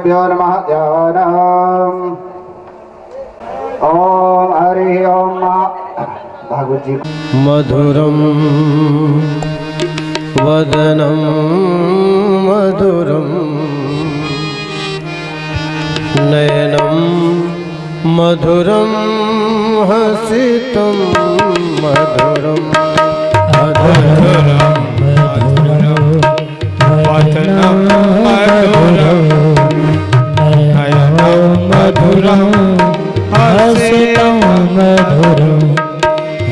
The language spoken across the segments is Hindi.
गुरुदेवेभ्यो नमः ध्यानम्। ओम हरि ओम। भागवत जी। मधुरम वदनम मधुरम नयनम मधुरम हसितम मधुरम मधुरम मधुरम वदनम मधुरम नयनम मधुरम हसितम मधुरम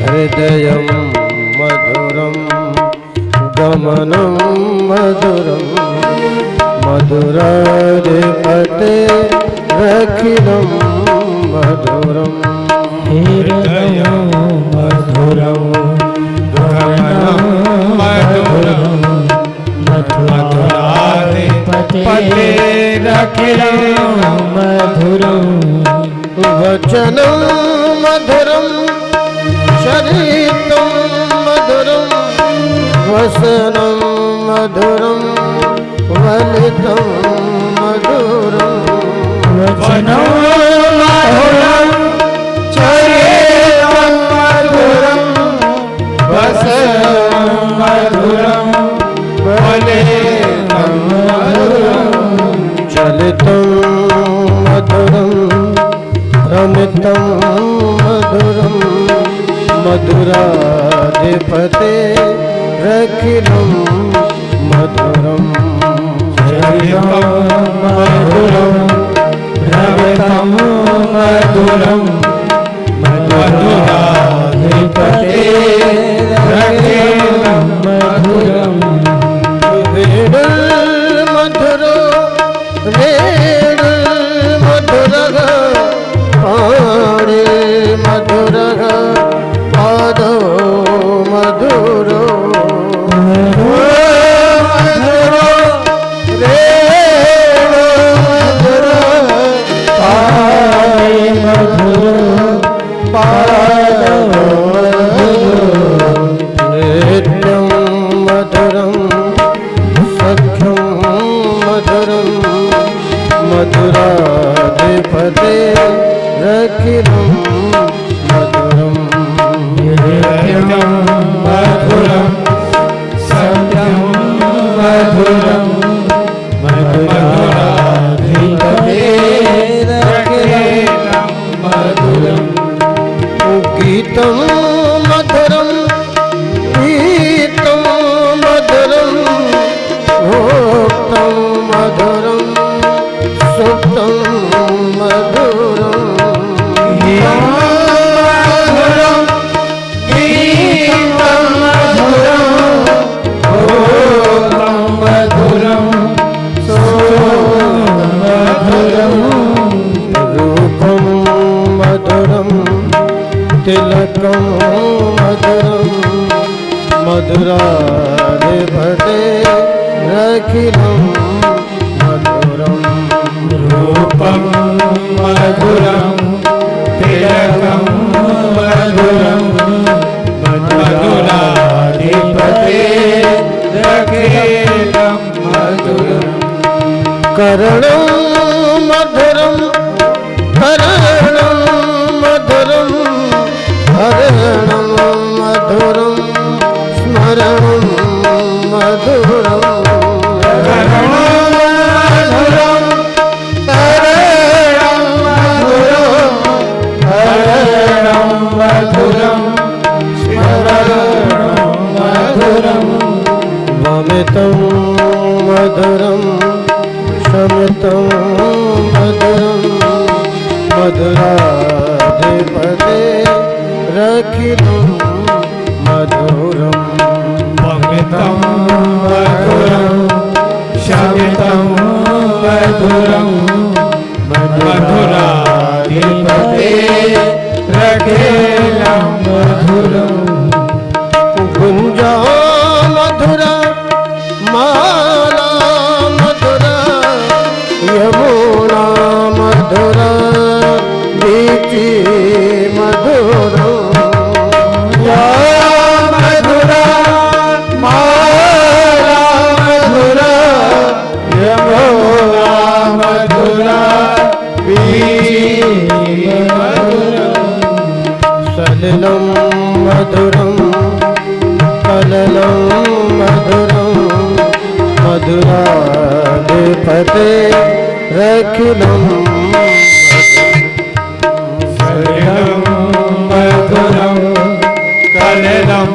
हृदयम मधुरम गमनम मधुरम मधुराधिपते रखिलम मधुरम हृदयम मधुरम गमनम मधुरम मधुराधिपते रखिलम मधुरम वचनं मधुरं चरितं मधुरं वसनं मधुरं वलितं मधुरं वचनं मधुरं चरितं मधुरं वसनं मधुरं वलितं मधुरं चलितं मधुरं रमितं मधुरं मधुराधिपते रखिलं मधुरं चरितं मधुरं रमितं मधुरं मधुराधिपते रखिलं मधुरं वेणुर्मधुरो वेणुर्मधुरः पाणिर्मधुरः पादो मधुरो मधुरो रेणुमधुरः मधुरो पादो नित्यं मधुरं सख्यं मधुरं मधुराधिपते रखिलं मधुरं नित्यं मधुरं सत्यं मधुरं मधुराधिपते रखिलं मधुरं गीतं मधुरं गीतं मधुरं भोक्तं मधुरं सुप्तं मधुरं गीतं मधुरं गीतं मधुरं भोक्तं मधुरं सुप्तं मधुरं रूपं मधुरं तिलकं मधुरं मधुराधिपते रखिलं मधुरं रूपं मधुरं तिलकं मधुरं मधुराधिपते रखिलं मधुरं करणं मधुरं हरणं मधुरं हरणं मधुरं स्मरणं मधुरं करणं मधुरं करणं मधुरं हरणं मधुरं स्मरणं मधुरं वमितं मधुरं शमितं मधुरं मधुराधिपते रखिलं मधुरं वमितं मधुरं शमितं मधुरं मधुराधिपते रखिलं मधुरं गुंजा मधुरा माला मधुरा यमुना मधुरा बीची मधुरा मधुरा माला मधुरा यमुना मधुरा मधुरा वीची मधुरम सलिलं मधुरं कललं मधुरं मधुराधिपते रखिलं सलिलं मधुरं कललं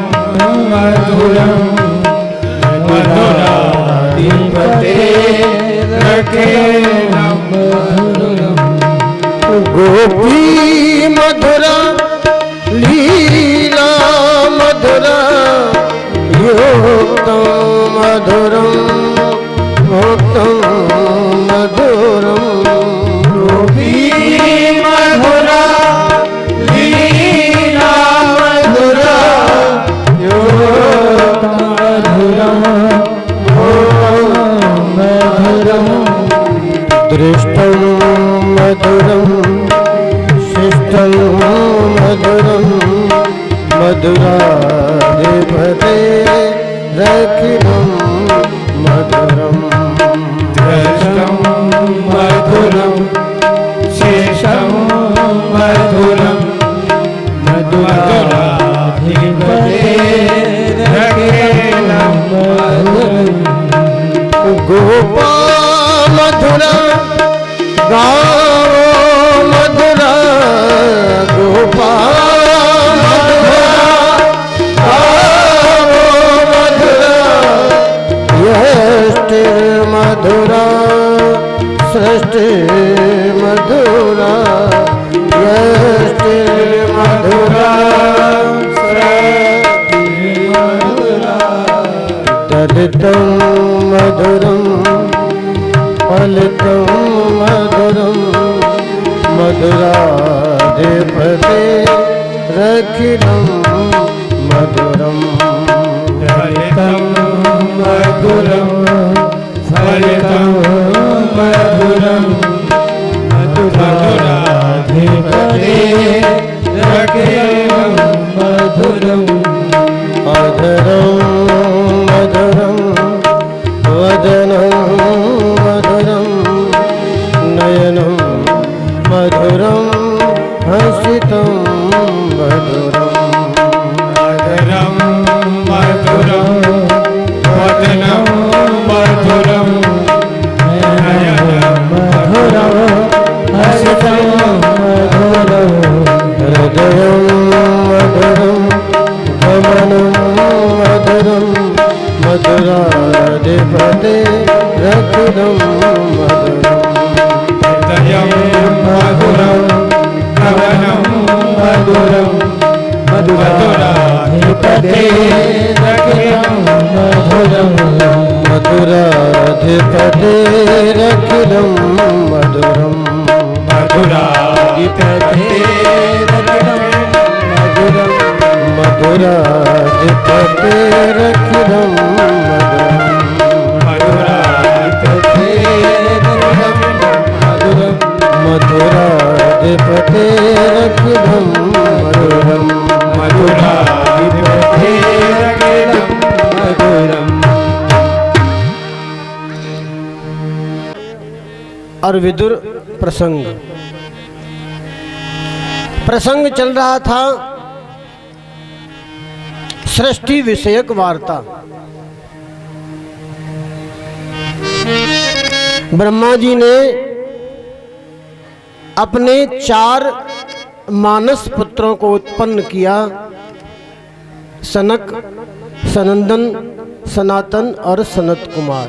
मधुरं मधुराधिपते रखिलं मधुरम् गोपी मधुरा लीला मधुरा योक्तं मधुरं भोक्तं मधुरं गोपी मधुरा लीला मधुरा योक्तं मधुरं मधुरं दृष्टं मधुरं शिष्टं मधुरं मधुराधिपते रखिलं मधुरम् दृष्टं मधुरं शेषं मधुरं मधुराधिपते रखिलं मधुरम् गोपा मधुरा गावो मधुरा गोपा मधुरा गावो मधुरा यष्टिर्मधुरा सृष्टिर्मधुरा यष्टिर्मधुरा दलितं मधुरं फलितं मधुरं मधुराधिपते रखिलं मधुरम् फलितं मधुरं फलितं मधुरं मधुराधिपते रखिलं मधुरम् अधरं मधुरं वदनं मधुरं नयनं मधुरं हसितं मधुरम् मधुरं मधुरं वदनं मधुरं नयनं मधुरं हसितं मधुरं हृदयं मधुरं गमनं मधुरं मधुराधिपते रखिलं मधुरम् हृदयं मधुरं गमनं मधुरं मधुराधिपते रखिलं मधुरम् मधुराधिपते रखिलं मधुरम् मधुराधिपते रखिलं मधुरम् मधुराधिपते रखिलं मधुरम् मधुराधिपते रखिलं मधुरम् मधुराधिपते रखिलं मधुरम् मधुराधिपते रखिलं मधुरम् और विदुर प्रसंग चल रहा था सृष्टि विषयक वार्ता। ब्रह्मा जी ने अपने 4 मानस पुत्रों को उत्पन्न किया, सनक, सनंदन, सनातन और सनत कुमार।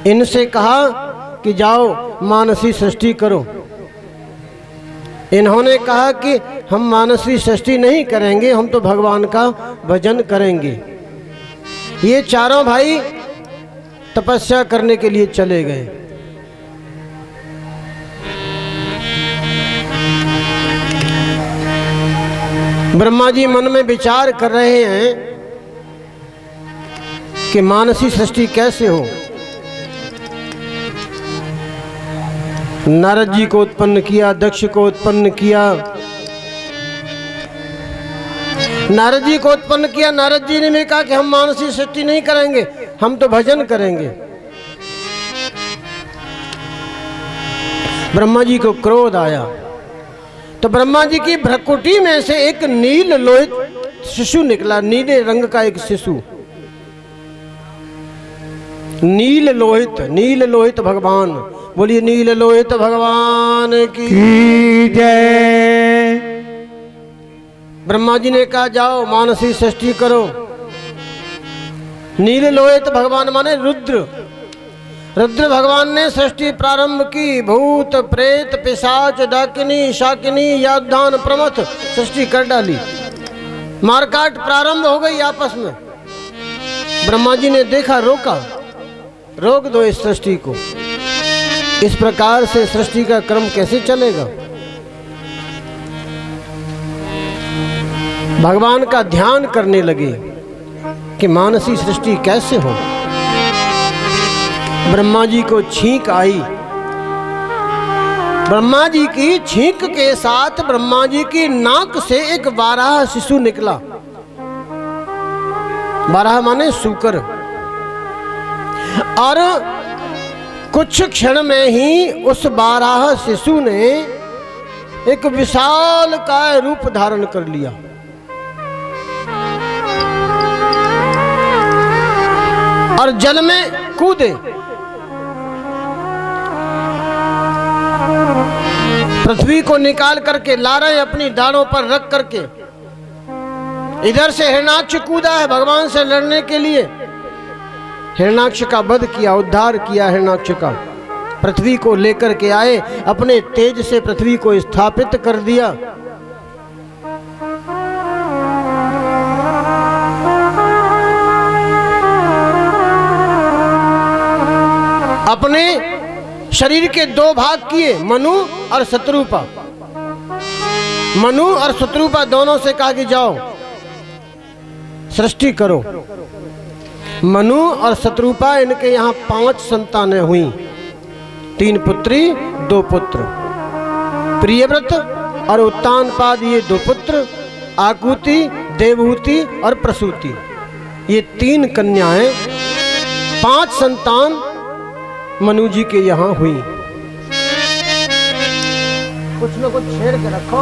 इनसे कहा कि जाओ मानसी सृष्टि करो। इन्होंने कहा कि हम मानसी सृष्टि नहीं करेंगे, हम तो भगवान का भजन करेंगे। ये चारों भाई तपस्या करने के लिए चले गए। ब्रह्मा जी मन में विचार कर रहे हैं कि मानसी सृष्टि कैसे हो। नारद जी को उत्पन्न किया, दक्ष को उत्पन्न किया, नारद जी को उत्पन्न किया। नारद जी ने भी कहा कि हम मानसी सृष्टि नहीं करेंगे, हम तो भजन करेंगे। ब्रह्मा जी को क्रोध आया तो ब्रह्मा जी की भ्रकुटी में से एक नील लोहित शिशु निकला, नीले रंग का एक शिशु, नील लोहित भगवान। बोलिए नील लोहित भगवान की जय। ब्रह्मा जी ने कहा जाओ मानसी सृष्टि करो। नील लोहित भगवान माने रुद्र भगवान ने सृष्टि प्रारंभ की। भूत प्रेत पिशाच डाकिनी शाकिनी यादान प्रमथ सृष्टि कर डाली। मारकाट प्रारंभ हो गई आपस में। ब्रह्मा जी ने देखा, रोक दो इस सृष्टि को। इस प्रकार से सृष्टि का क्रम कैसे चलेगा? भगवान का ध्यान करने लगे कि मानसी सृष्टि कैसे हो। ब्रह्मा जी को छींक आई। ब्रह्मा जी की छींक के साथ ब्रह्मा जी की नाक से एक बारह शिशु निकला। बारह माने सूकर। और कुछ क्षण में ही उस बारह शिशु ने एक विशाल काय रूप धारण कर लिया। और जल में कूदे। पृथ्वी को निकाल करके ला रहे अपनी डालों पर रख करके। इधर से हिरणाक्ष कूदा है भगवान से लड़ने के लिए। हिरणाक्ष का वध किया, उद्धार किया हिरणाक्ष का। पृथ्वी को लेकर के आए, अपने तेज से पृथ्वी को स्थापित कर दिया। अपने शरीर के दो भाग किए, मनु और शत्रुपा। मनु और शत्रुपा दोनों से कहा कि जाओ सृष्टि करो। मनु और शत्रुपा, इनके यहाँ 5 संतानें हुई, 3 पुत्री 2 पुत्र। प्रियव्रत और उत्तानपाद ये 2 पुत्र, आकुति, देवहूति और प्रसूति ये 3 कन्याएं। 5 संतान मनु जी के यहाँ हुई। कुछ न कुछ छेड़ के रखो।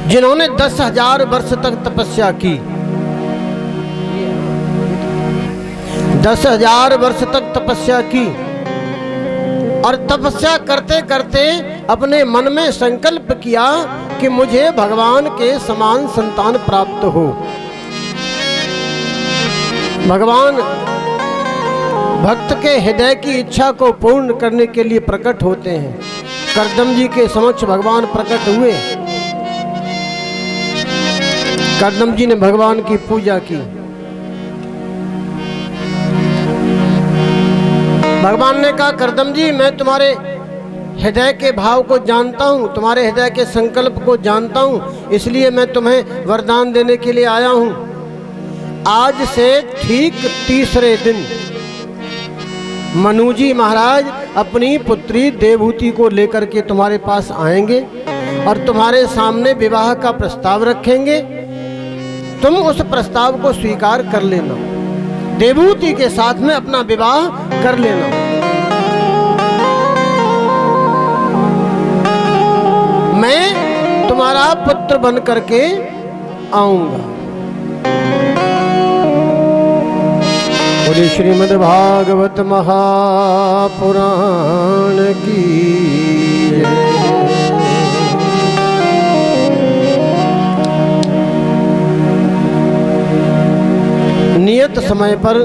जिन्होंने 10,000 वर्ष तक तपस्या की, 10,000 वर्ष तक तपस्या की। और तपस्या करते करते अपने मन में संकल्प किया कि मुझे भगवान के समान संतान प्राप्त हो। भगवान भक्त के हृदय की इच्छा को पूर्ण करने के लिए प्रकट होते हैं। कर्दम जी के समक्ष भगवान प्रकट हुए। कर्दम जी ने भगवान की पूजा की। भगवान ने कहा कर्दम जी, मैं तुम्हारे हृदय के भाव को जानता हूँ, तुम्हारे हृदय के संकल्प को जानता हूँ, इसलिए मैं तुम्हें वरदान देने के लिए आया हूँ। आज से ठीक 3रे दिन मनुजी महाराज अपनी पुत्री देवहूति को लेकर के तुम्हारे पास आएंगे और तुम्हारे सामने विवाह का प्रस्ताव रखेंगे। तुम उस प्रस्ताव को स्वीकार कर लेना, देवहूति के साथ में अपना विवाह कर लेना। मैं तुम्हारा पुत्र बन करके आऊंगा। बोले श्रीमद् भागवत महापुराण की नियत समय पर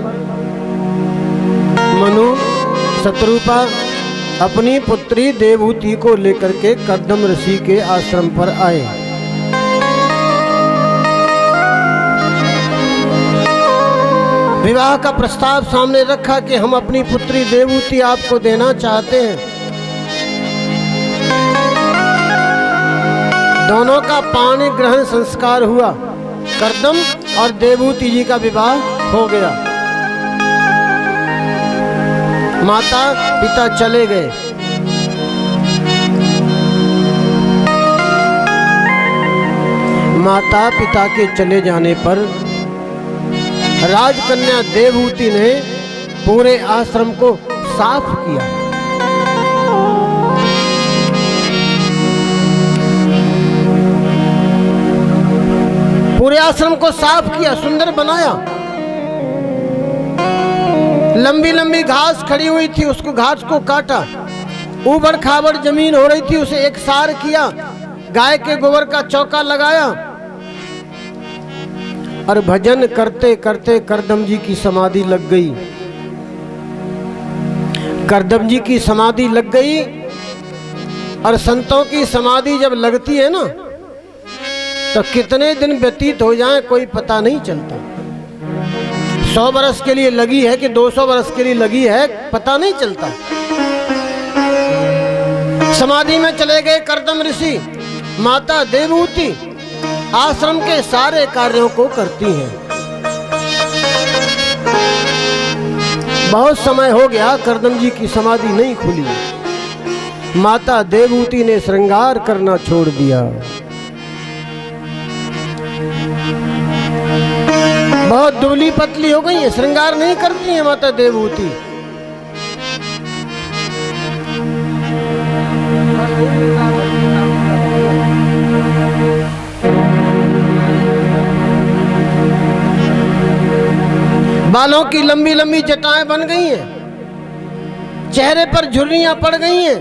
मनु शत्रुपा अपनी पुत्री देवहूति को लेकर के कर्दम ऋषि के आश्रम पर आए। विवाह का प्रस्ताव सामने रखा कि हम अपनी पुत्री देवहूति आपको देना चाहते हैं। दोनों का पाणी ग्रहण संस्कार हुआ। कर्दम और देवहूति जी का विवाह हो गया। माता पिता चले गए। माता पिता के चले जाने पर राजकन्या देवहूति ने पूरे आश्रम को साफ किया। पूरे आश्रम को साफ किया, सुंदर बनाया। लंबी लंबी घास खड़ी हुई थी, उसको घास को काटा। ऊबड़ खाबड़ जमीन हो रही थी, उसे एक सार किया। गाय के गोबर का चौका लगाया और भजन करते करते करदम जी की समाधि लग गई। करदम जी की समाधि लग गई। और संतों की समाधि जब लगती है ना, तो कितने दिन व्यतीत हो जाएं कोई पता नहीं चलता। 100 बरस के लिए लगी है कि 200 बरस के लिए लगी है, पता नहीं चलता। समाधि में चले गए करदम ऋषि। माता देवहूति आश्रम के सारे कार्यों को करती हैं। बहुत समय हो गया, करदम जी की समाधि नहीं खुली। माता देवहूति ने श्रृंगार करना छोड़ दिया। बहुत दुबली पतली हो गई है, श्रृंगार नहीं करती है माता देवहूति। बालों की लंबी लंबी जटाएं बन गई हैं, चेहरे पर झुर्रियां पड़ गई हैं,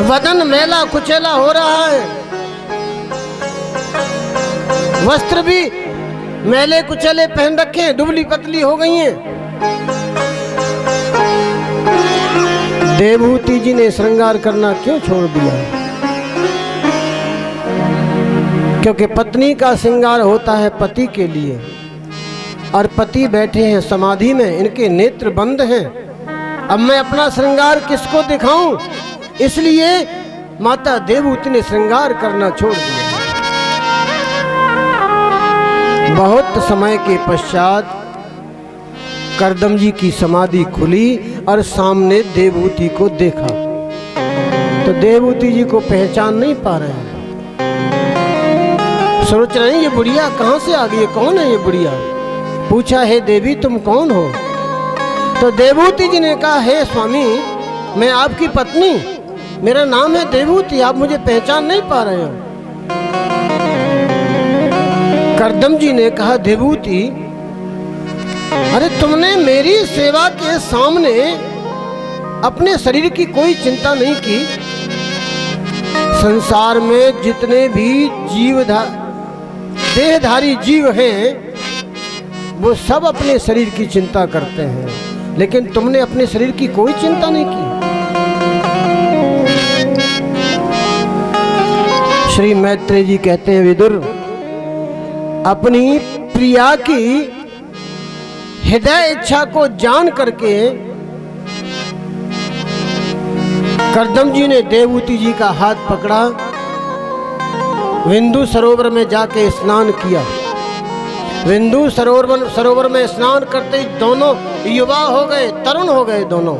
वदन मैला कुचैला हो रहा है, वस्त्र भी मैले कुचैले पहन रखे हैं, दुबली पतली हो गई हैं। देवहूति जी ने श्रृंगार करना क्यों छोड़ दिया? क्योंकि पत्नी का श्रृंगार होता है पति के लिए, और पति बैठे हैं समाधि में, इनके नेत्र बंद हैं। अब मैं अपना श्रृंगार किसको दिखाऊं? इसलिए माता देवहूति ने श्रृंगार करना छोड़ दिया। बहुत समय के पश्चात करदम जी की समाधि खुली और सामने देवहूति को देखा, तो देवहूति जी को पहचान नहीं पा रहे हैं। सोच रहे हैं ये बुढ़िया कहाँ से आ गई, कौन है ये बुढ़िया? पूछा, हे देवी तुम कौन हो? तो देवहूति जी ने कहा, हे स्वामी मैं आपकी पत्नी, मेरा नाम है देवहूति, आप मुझे पहचान नहीं पा रहे हो। करदम जी ने कहा, देवहूति अरे तुमने मेरी सेवा के सामने अपने शरीर की कोई चिंता नहीं की। संसार में जितने भी देहधारी जीव हैं वो सब अपने शरीर की चिंता करते हैं, लेकिन तुमने अपने शरीर की कोई चिंता नहीं की। श्री मैत्रेय जी कहते हैं, विदुर अपनी प्रिया की हृदय इच्छा को जान करके करदम जी ने देवहूति जी का हाथ पकड़ा, विंदु सरोवर में जाके स्नान किया। विंदु सरोवर में स्नान करते ही दोनों युवा हो गए, तरुण हो गए। दोनों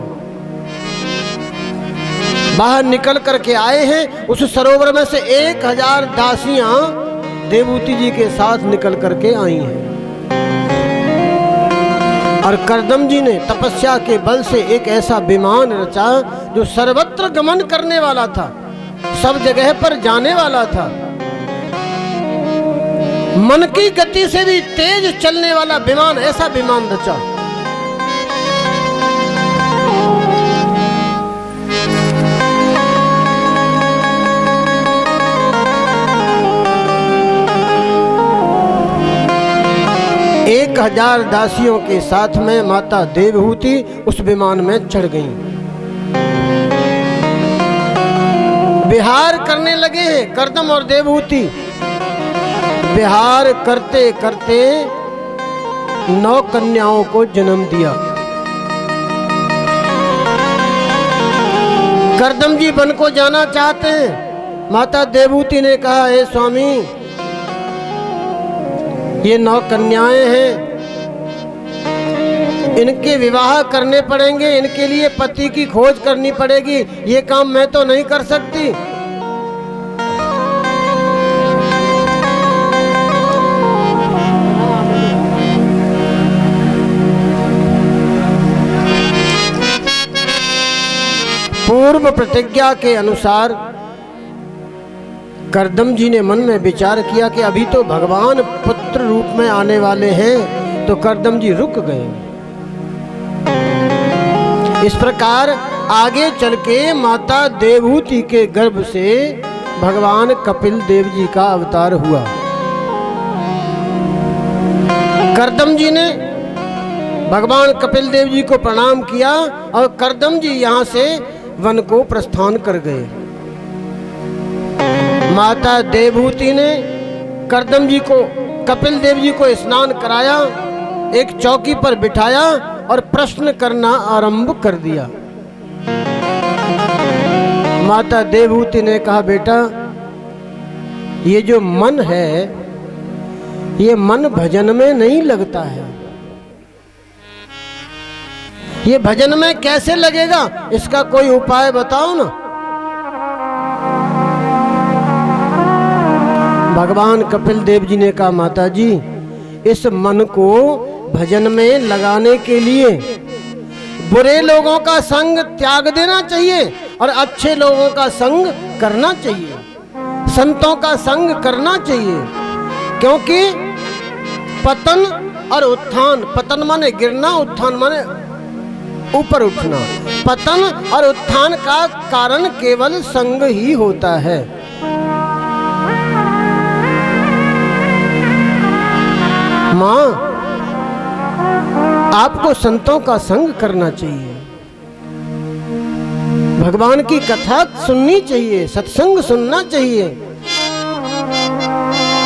बाहर निकल करके आए हैं। उस सरोवर में से 1000 दासियां देवहूति जी के साथ निकल करके आई हैं। और करदम जी ने तपस्या के बल से एक ऐसा विमान रचा जो सर्वत्र गमन करने वाला था, सब जगह पर जाने वाला था, मन की गति से भी तेज चलने वाला विमान, ऐसा विमान रचा। एक 1000 दासियों के साथ में माता देवहूति उस विमान में चढ़ गईं। विहार करने लगे हैं करदम और देवहूति। विहार करते करते 9 कन्याओं को जन्म दिया। करदम जी वन को जाना चाहते हैं। माता देवहूति ने कहा, हे स्वामी ये 9 कन्याएं हैं, इनके विवाह करने पड़ेंगे, इनके लिए पति की खोज करनी पड़ेगी, ये काम मैं तो नहीं कर सकती। पूर्व प्रतिज्ञा के अनुसार करदम जी ने मन में विचार किया कि अभी तो भगवान पुत्र रूप में आने वाले हैं, तो करदम जी रुक गए। इस प्रकार आगे चल के माता देवहूति के गर्भ से भगवान कपिल देव जी का अवतार हुआ। करदम जी ने भगवान कपिल देव जी को प्रणाम किया और करदम जी यहाँ से वन को प्रस्थान कर गए। माता देवहूति ने करदम जी को, कपिल देव जी को स्नान कराया, एक चौकी पर बिठाया और प्रश्न करना आरंभ कर दिया। माता देवहूति ने कहा, बेटा ये जो मन है, ये मन भजन में नहीं लगता है। ये भजन में कैसे लगेगा, इसका कोई उपाय बताओ ना। भगवान कपिल देव जी ने कहा, माता जी इस मन को भजन में लगाने के लिए बुरे लोगों का संग त्याग देना चाहिए और अच्छे लोगों का संग करना चाहिए, संतों का संग करना चाहिए। क्योंकि पतन और उत्थान, पतन माने गिरना, उत्थान माने ऊपर उठना, पतन और उत्थान का कारण केवल संग ही होता है। माँ, आपको संतों का संग करना चाहिए, भगवान की कथा सुननी चाहिए, सत्संग सुनना चाहिए,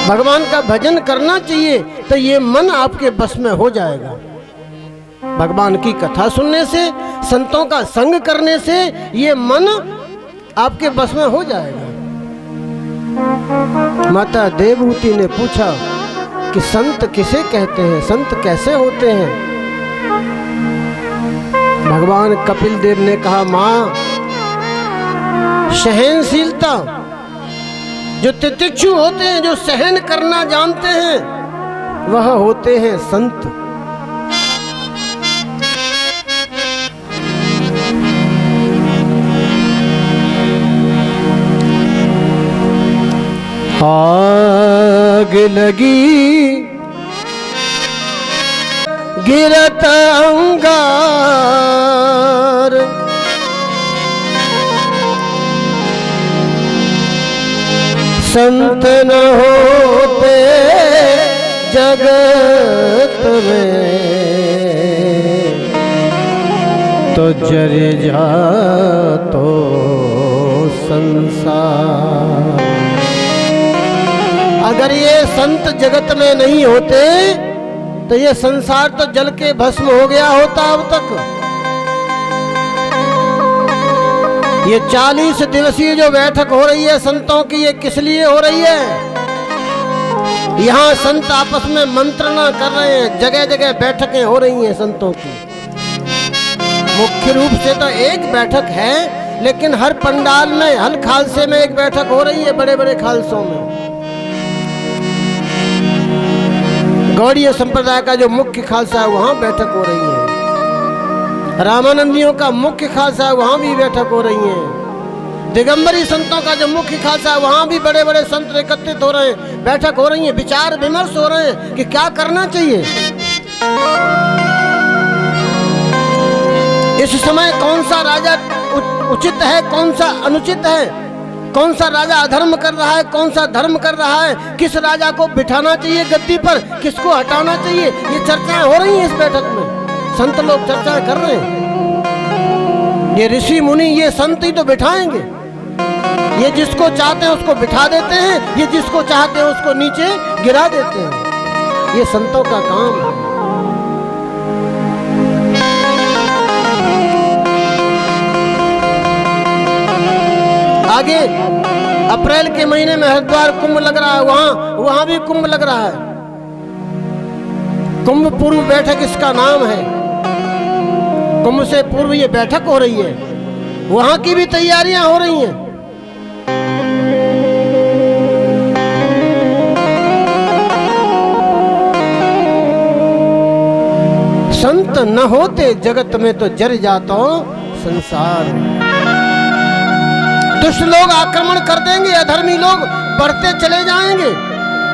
भगवान का भजन करना चाहिए, तो ये मन आपके बस में हो जाएगा। भगवान की कथा सुनने से, संतों का संग करने से ये मन आपके बस में हो जाएगा। माता देवहूति ने पूछा कि संत किसे कहते हैं, संत कैसे होते हैं? भगवान कपिल देव ने कहा, माँ सहनशीलता, जो तितिक्षु होते हैं, जो सहन करना जानते हैं, वह होते हैं संत। आग लगी गिरत अंगार, संत न होते जगत में तो जर जा तो संसार। अगर ये संत जगत में नहीं होते तो ये संसार तो जल के भस्म हो गया होता अब तक। ये 40 दिवसीय जो बैठक हो रही है संतों की, ये किस लिए हो रही है? यहाँ संत आपस में मंत्रणा कर रहे हैं, जगह जगह बैठकें हो रही हैं संतों की। मुख्य रूप से तो एक बैठक है, लेकिन हर पंडाल में, हर खालसे में एक बैठक हो रही है, बड़े बड़े खालसों में। गौड़ीय संप्रदाय का जो मुख्य खालसा है वहां बैठक हो रही है, रामानंदियों का मुख्य खालसा है वहां भी बैठक हो रही है, दिगंबरी संतों का जो मुख्य खालसा है वहां भी बड़े बड़े संत एकत्रित हो रहे हैं, बैठक हो रही है, विचार विमर्श हो रहे हैं कि क्या करना चाहिए। इस समय कौन सा राजा उचित है, कौन सा अनुचित है, कौन सा राजा अधर्म कर रहा है, कौन सा धर्म कर रहा है, किस राजा को बिठाना चाहिए गद्दी पर, किसको हटाना चाहिए, ये चर्चाएं हो रही हैं इस बैठक में। संत लोग चर्चाएं कर रहे हैं। ये ऋषि मुनि, ये संत ही तो बिठाएंगे। ये जिसको चाहते हैं उसको बिठा देते हैं, ये जिसको चाहते हैं उसको नीचे गिरा देते हैं। ये संतों का काम है। आगे अप्रैल के महीने में हरिद्वार कुंभ लग रहा है, वहां भी कुंभ लग रहा है। कुंभ पूर्व बैठक इसका नाम है। कुंभ से पूर्व ये बैठक हो रही है, वहां की भी तैयारियां हो रही हैं। संत न होते जगत में तो जर जाता संसार। दुष्ट लोग आक्रमण कर देंगे, अधर्मी लोग बढ़ते चले जाएंगे,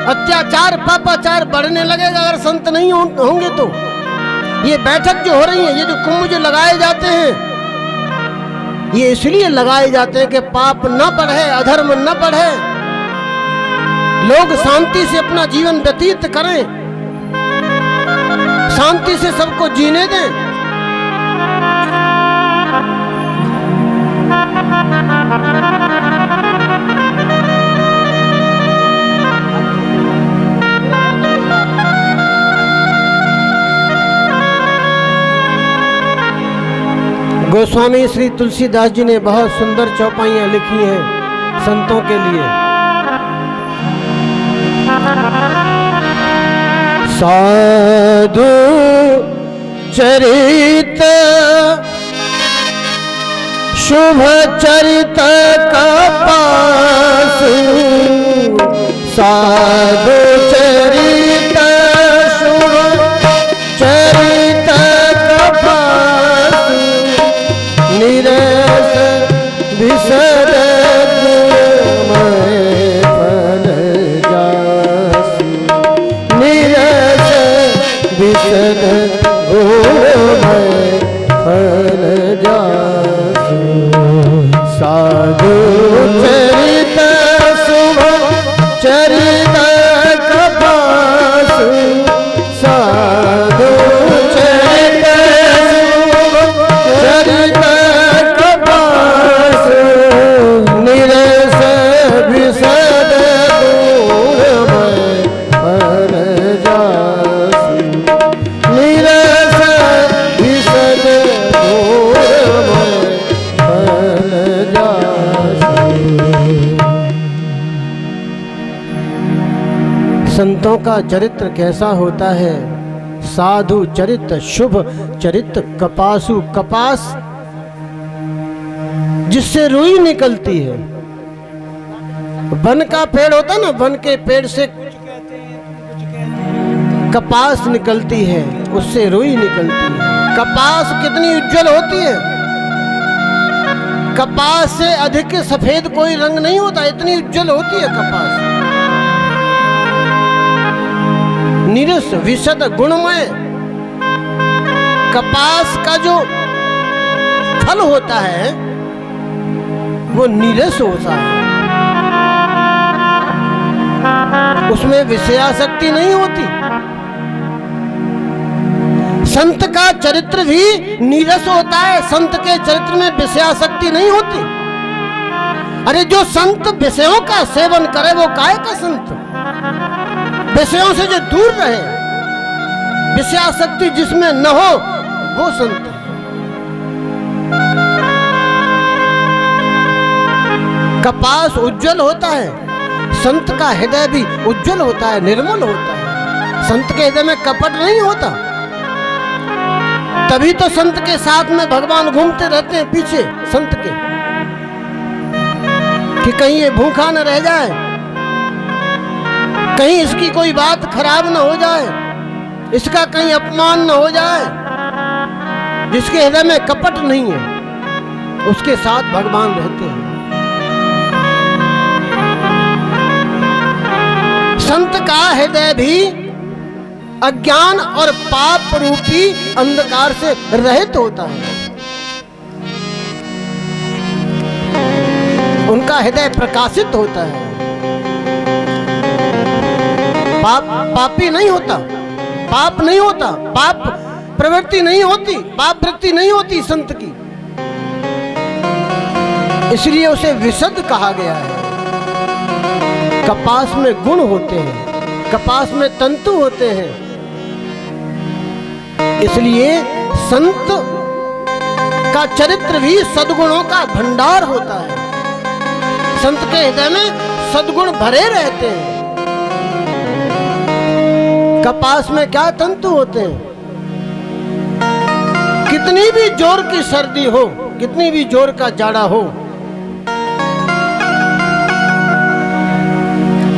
अत्याचार पापाचार बढ़ने लगेगा अगर संत नहीं होंगे तो। ये बैठक जो हो रही है, ये जो कुंभ जो लगाए जाते हैं, ये इसलिए लगाए जाते हैं कि पाप न बढ़े, अधर्म न बढ़े, लोग शांति से अपना जीवन व्यतीत करें, शांति से सबको जीने दें। गोस्वामी श्री तुलसीदास जी ने बहुत सुंदर चौपाइयां लिखी हैं संतों के लिए। साधु चरित शुभ चरित कपास, साधु चरित शुभ चरित कपास, निरस विसर गुणमय फल जासु, निरस विसर गुणमय फल जासु। साधु चरित शुभ चरित कपास, साधु चरित शुभ चरित कपास, निरस विसद गुणमय फल जासु, निरस विसद गुणमय फल जासु। संतों का चरित्र कैसा होता है? साधु चरित शुभ चरित कपासु, कपास जिससे रुई निकलती है। वन का पेड़ होता ना, वन के पेड़ से कपास निकलती है, उससे रुई निकलती है। कपास कितनी उज्जवल होती है, कपास से अधिक सफेद कोई रंग नहीं होता, इतनी उज्जवल होती है कपास। निरस विशद गुणमय, कपास का जो फल होता है वो नीरस होता है, उसमें विषयासक्ति नहीं होती। संत का चरित्र भी नीरस होता है, संत के चरित्र में विषयासक्ति नहीं होती। अरे जो संत विषयों का सेवन करे वो काहे का संत? विषयों से जो दूर रहे, विषयासक्ति जिसमें न हो वो संत है। कपास उज्जवल होता है, संत का हृदय भी उज्जवल होता है, निर्मल होता है। संत के हृदय में कपट नहीं होता, तभी तो संत के साथ में भगवान घूमते रहते हैं पीछे संत के, कि कहीं ये भूखा न रह जाए, कहीं इसकी कोई बात खराब न हो जाए, इसका कहीं अपमान न हो जाए। जिसके हृदय में कपट नहीं है उसके साथ भगवान रहते हैं। संत का हृदय भी अज्ञान और पाप रूपी अंधकार से रहित होता है। उनका हृदय प्रकाशित होता है, पापी नहीं होता, पाप नहीं होता, पाप प्रवृत्ति नहीं होती, पाप वृत्ति नहीं होती संत की, इसलिए उसे विशद कहा गया है। कपास में गुण होते हैं, कपास में तंतु होते हैं, इसलिए संत का चरित्र भी सद्गुणों का भंडार होता है। संत के हृदय में सद्गुण भरे रहते हैं। कपास में क्या तंतु होते हैं? कितनी भी जोर की सर्दी हो, कितनी भी जोर का जाड़ा हो,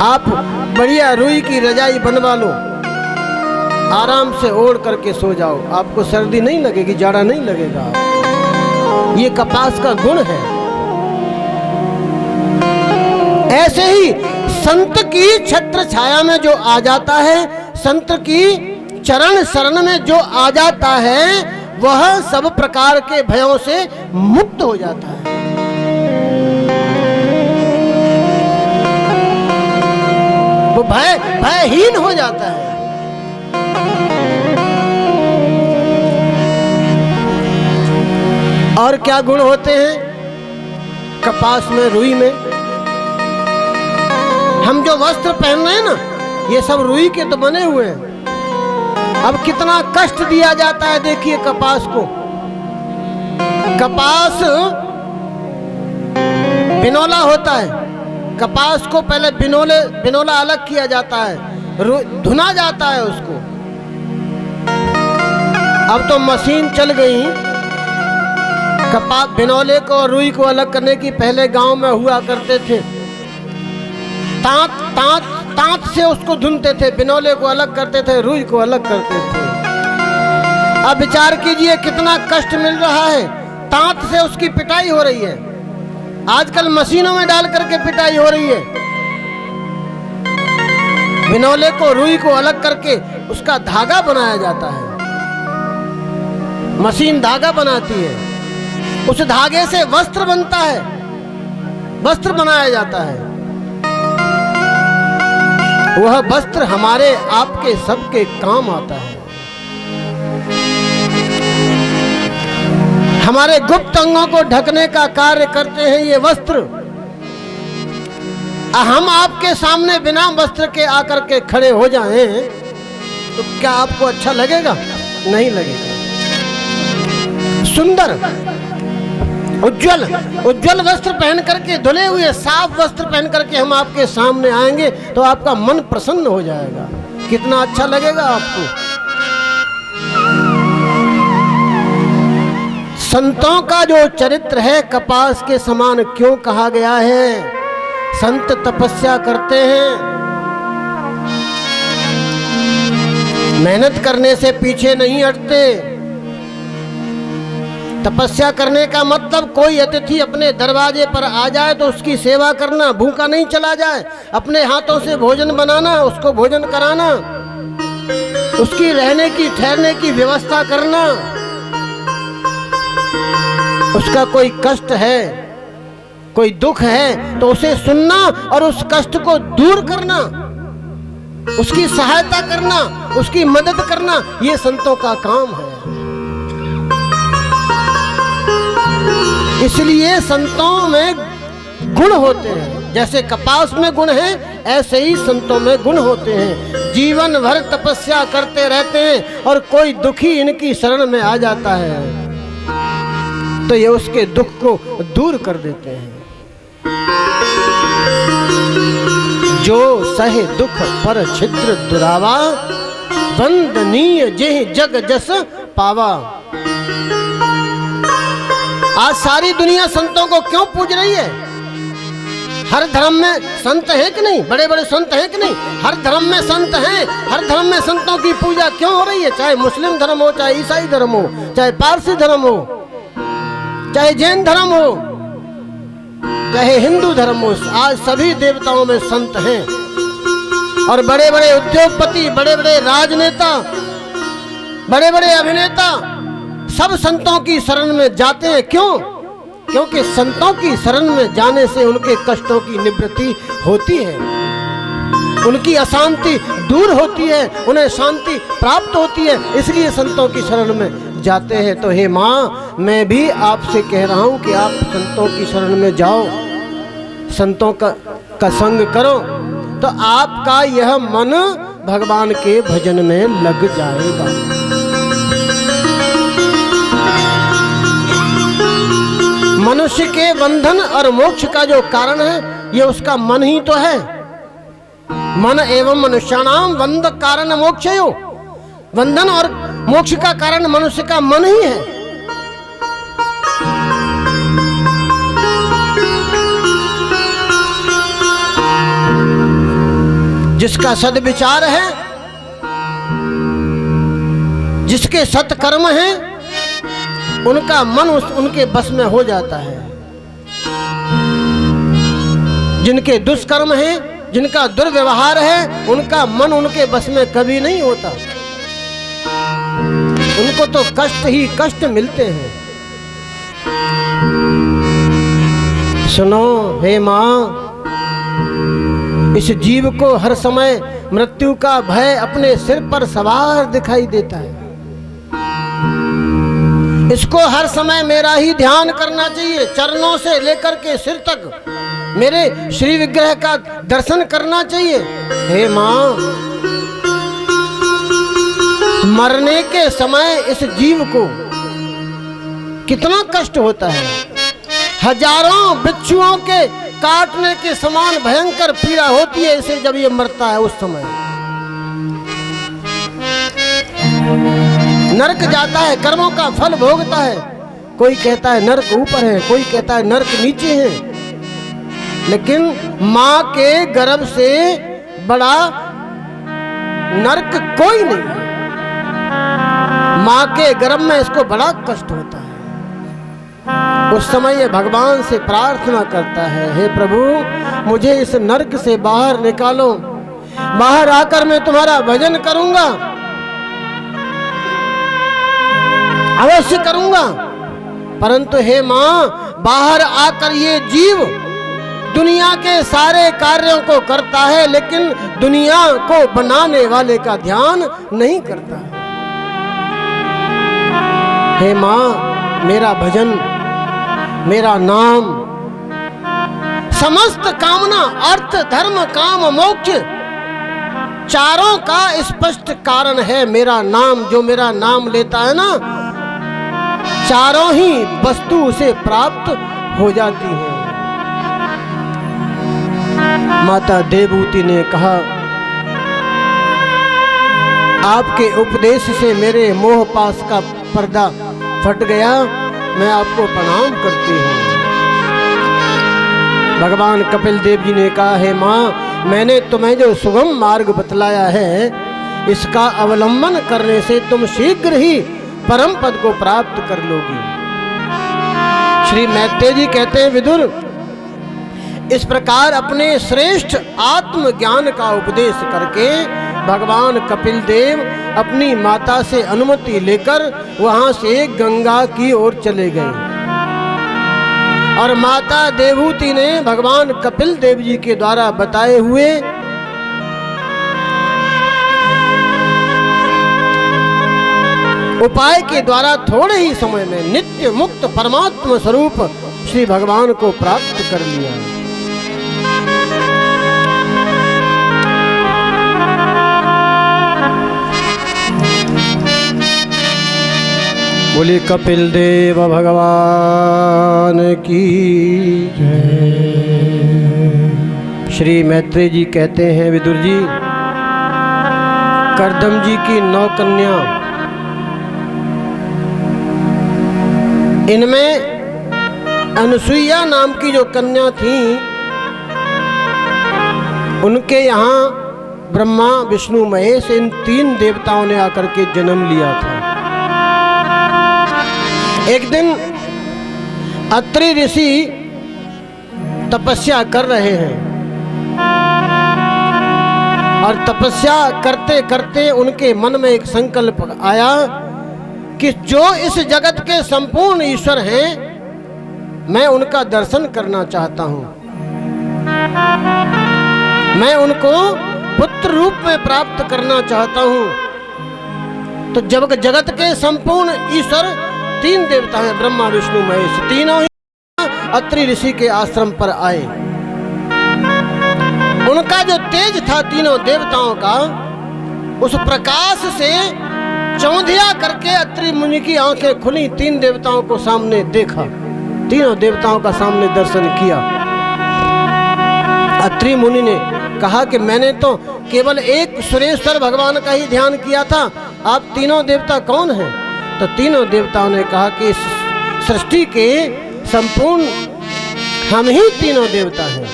आप बढ़िया रुई की रजाई बनवा लो, आराम से ओढ़ करके सो जाओ, आपको सर्दी नहीं लगेगी, जाड़ा नहीं लगेगा। ये कपास का गुण है। ऐसे ही संत की छत्र छाया में जो आ जाता है, संत की चरण शरण में जो आ जाता है, वह सब प्रकार के भयों से मुक्त हो जाता है। वो भयहीन हो जाता है। और क्या गुण होते हैं कपास में, रुई में? हम जो वस्त्र पहन रहे हैं ना, ये सब रुई के तो बने हुए हैं। अब कितना कष्ट दिया जाता है, देखिए कपास को। कपास बिनौला होता है, कपास को पहले बिनौला अलग किया जाता है, धुना जाता है उसको। अब तो मशीन चल गई कपास बिनौले को और रुई को अलग करने की। पहले गांव में हुआ करते थे, तांत से उसको धुनते थे, बिनौले को अलग करते थे, रुई को अलग करते थे। अब विचार कीजिए कितना कष्ट मिल रहा है, तांत से उसकी पिटाई हो रही है। आजकल मशीनों में डाल करके पिटाई हो रही है। बिनौले को रुई को अलग करके उसका धागा बनाया जाता है, मशीन धागा बनाती है, उस धागे से वस्त्र बनता है, वस्त्र बनाया जाता है। वह वस्त्र हमारे आपके सबके काम आता है। हमारे गुप्त अंगों को ढकने का कार्य करते हैं ये वस्त्र। हम आपके सामने बिना वस्त्र के आकर के खड़े हो जाएं तो क्या आपको अच्छा लगेगा? नहीं लगेगा। सुंदर उज्जवल वस्त्र पहन करके, धुले हुए साफ वस्त्र पहन करके हम आपके सामने आएंगे तो आपका मन प्रसन्न हो जाएगा, कितना अच्छा लगेगा आपको। संतों का जो चरित्र है कपास के समान क्यों कहा गया है? संत तपस्या करते हैं, मेहनत करने से पीछे नहीं हटते। तपस्या करने का मतलब कोई अतिथि अपने दरवाजे पर आ जाए तो उसकी सेवा करना, भूखा नहीं चला जाए, अपने हाथों से भोजन बनाना, उसको भोजन कराना, उसकी रहने की ठहरने की व्यवस्था करना। उसका कोई कष्ट है, कोई दुख है तो उसे सुनना और उस कष्ट को दूर करना, उसकी सहायता करना, उसकी मदद करना, ये संतों का काम है। इसलिए संतों में गुण होते हैं, जैसे कपास में गुण है ऐसे ही संतों में गुण होते हैं। जीवन भर तपस्या करते रहते हैं और कोई दुखी इनकी शरण में आ जाता है तो ये उसके दुख को दूर कर देते हैं। जो सहे दुख पर छिद्र दुरावा, वंदनीय जेह जग जस पावा। आज सारी दुनिया संतों को क्यों पूज रही है? हर धर्म में संत है कि नहीं? बड़े बड़े संत हैं कि नहीं? हर धर्म में संत हैं। हर धर्म में संतों की पूजा क्यों हो रही है? चाहे मुस्लिम धर्म हो, चाहे ईसाई धर्म हो, चाहे पारसी धर्म हो, चाहे जैन धर्म हो, चाहे हिंदू धर्म हो, आज सभी देवताओं में संत हैं। और बड़े बड़े उद्योगपति, बड़े बड़े राजनेता, बड़े बड़े अभिनेता सब संतों की शरण में जाते हैं। क्यों? क्योंकि संतों की शरण में जाने से उनके कष्टों की निवृत्ति होती है, उनकी अशांति दूर होती है, उन्हें शांति प्राप्त होती है, इसलिए संतों की शरण में जाते हैं। तो हे माँ, मैं भी आपसे कह रहा हूँ कि आप संतों की शरण में जाओ, संतों का संग करो, तो आपका यह मन भगवान के भजन में लग जाएगा। मनुष्य के बंधन और मोक्ष का जो कारण है ये उसका मन ही तो है। मन एवं मनुष्याणाम बंध कारण मोक्षयो। बंधन और मोक्ष का कारण मनुष्य का मन ही है। जिसका सद्विचार है, जिसके सत्कर्म हैं, उनका मन उनके बस में हो जाता है। जिनके दुष्कर्म हैं, जिनका दुर्व्यवहार है, उनका मन उनके बस में कभी नहीं होता। उनको तो कष्ट ही कष्ट मिलते हैं। सुनो हे माँ, इस जीव को हर समय मृत्यु का भय अपने सिर पर सवार दिखाई देता है। इसको हर समय मेरा ही ध्यान करना चाहिए। चरणों से लेकर के सिर तक मेरे श्री विग्रह का दर्शन करना चाहिए। हे माँ, मरने के समय इस जीव को कितना कष्ट होता है। हजारों बिच्छुओं के काटने के समान भयंकर पीड़ा होती है इसे जब ये मरता है। उस समय नरक जाता है, कर्मों का फल भोगता है। कोई कहता है नरक ऊपर है, कोई कहता है नरक नीचे है, लेकिन माँ के गर्भ से बड़ा नरक कोई नहीं है। माँ के गर्भ में इसको बड़ा कष्ट होता है। उस समय ये भगवान से प्रार्थना करता है, हे प्रभु मुझे इस नरक से बाहर निकालो, बाहर आकर मैं तुम्हारा भजन करूंगा, अवश्य करूंगा। परंतु हे माँ, बाहर आकर ये जीव दुनिया के सारे कार्यों को करता है, लेकिन दुनिया को बनाने वाले का ध्यान नहीं करता। हे माँ, मेरा भजन, मेरा नाम, समस्त कामना, अर्थ धर्म काम मोक्ष, चारों का स्पष्ट कारण है मेरा नाम। जो मेरा नाम लेता है ना, चारों ही वस्तु उसे प्राप्त हो जाती है। माता देवहूति ने कहा, आपके उपदेश से मेरे मोह पास का पर्दा फट गया, मैं आपको प्रणाम करती हूँ। भगवान कपिल देव जी ने कहा, हे माँ, मैंने तुम्हें जो सुगम मार्ग बतलाया है, इसका अवलंबन करने से तुम शीघ्र ही परम पद को प्राप्त कर लोगी। श्री मैत्रेय जी कहते हैं, विदुर, इस प्रकार अपने श्रेष्ठ आत्मज्ञान का उपदेश करके भगवान कपिल देव अपनी माता से अनुमति लेकर वहां से गंगा की ओर चले गए। और माता देवहूति ने भगवान कपिल देव जी के द्वारा बताए हुए उपाय के द्वारा थोड़े ही समय में नित्य मुक्त परमात्मा स्वरूप श्री भगवान को प्राप्त कर लिया। बोले कपिल देव भगवान की जय। श्री मैत्रेय जी कहते हैं, विदुर जी, कर्दम जी की 9 कन्या, इनमें अनुसुईया नाम की जो कन्या थी, उनके यहाँ ब्रह्मा विष्णु महेश इन 3 देवताओं ने आकर के जन्म लिया था। एक दिन अत्रि ऋषि तपस्या कर रहे हैं और तपस्या करते करते उनके मन में एक संकल्प आया कि जो इस जगत के संपूर्ण ईश्वर हैं, मैं उनका दर्शन करना चाहता हूं। मैं उनको पुत्र रूप में प्राप्त करना चाहता हूं। तो जब जगत के संपूर्ण ईश्वर 3 देवता हैं, ब्रह्मा विष्णु महेश, तीनों ही अत्रि ऋषि के आश्रम पर आए। उनका जो तेज था तीनों देवताओं का, उस प्रकाश से चौंधिया करके अत्रि मुनि की आंखें खुली। 3 देवताओं को सामने देखा, तीनों देवताओं का सामने दर्शन किया। अत्रि मुनि ने कहा कि मैंने तो केवल एक सुरेश्वर भगवान का ही ध्यान किया था, आप तीनों देवता कौन हैं? तो तीनों देवताओं ने कहा कि इस सृष्टि के संपूर्ण हम ही तीनों देवता हैं।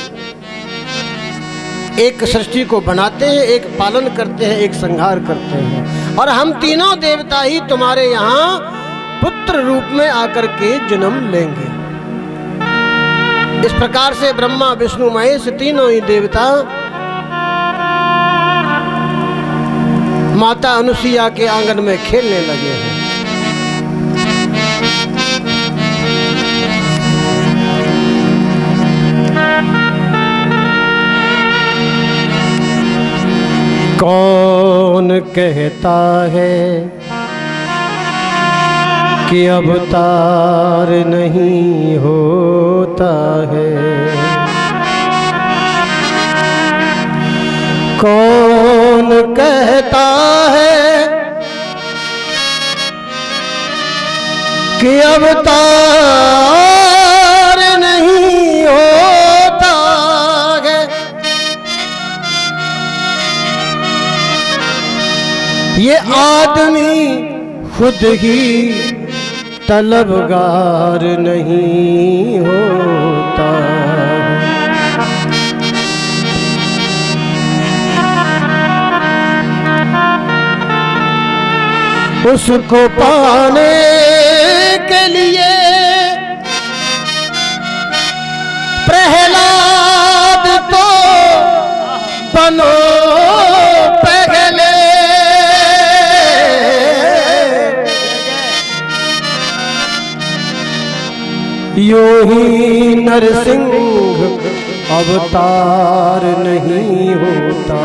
एक सृष्टि को बनाते हैं, एक पालन करते हैं, एक संहार करते हैं, और हम तीनों देवता ही तुम्हारे यहाँ पुत्र रूप में आकर के जन्म लेंगे। इस प्रकार से ब्रह्मा विष्णु महेश तीनों ही देवता माता अनुसुईया के आंगन में खेलने लगे हैं। कौन कहता है कि अवतार नहीं होता है, कौन कहता है कि अवतार नहीं होता है। ये आदमी खुद ही तलबगार नहीं होता। उसको पाने के लिए प्रहलाद तो बनो पहले, यूं ही नरसिंह अवतार नहीं होता,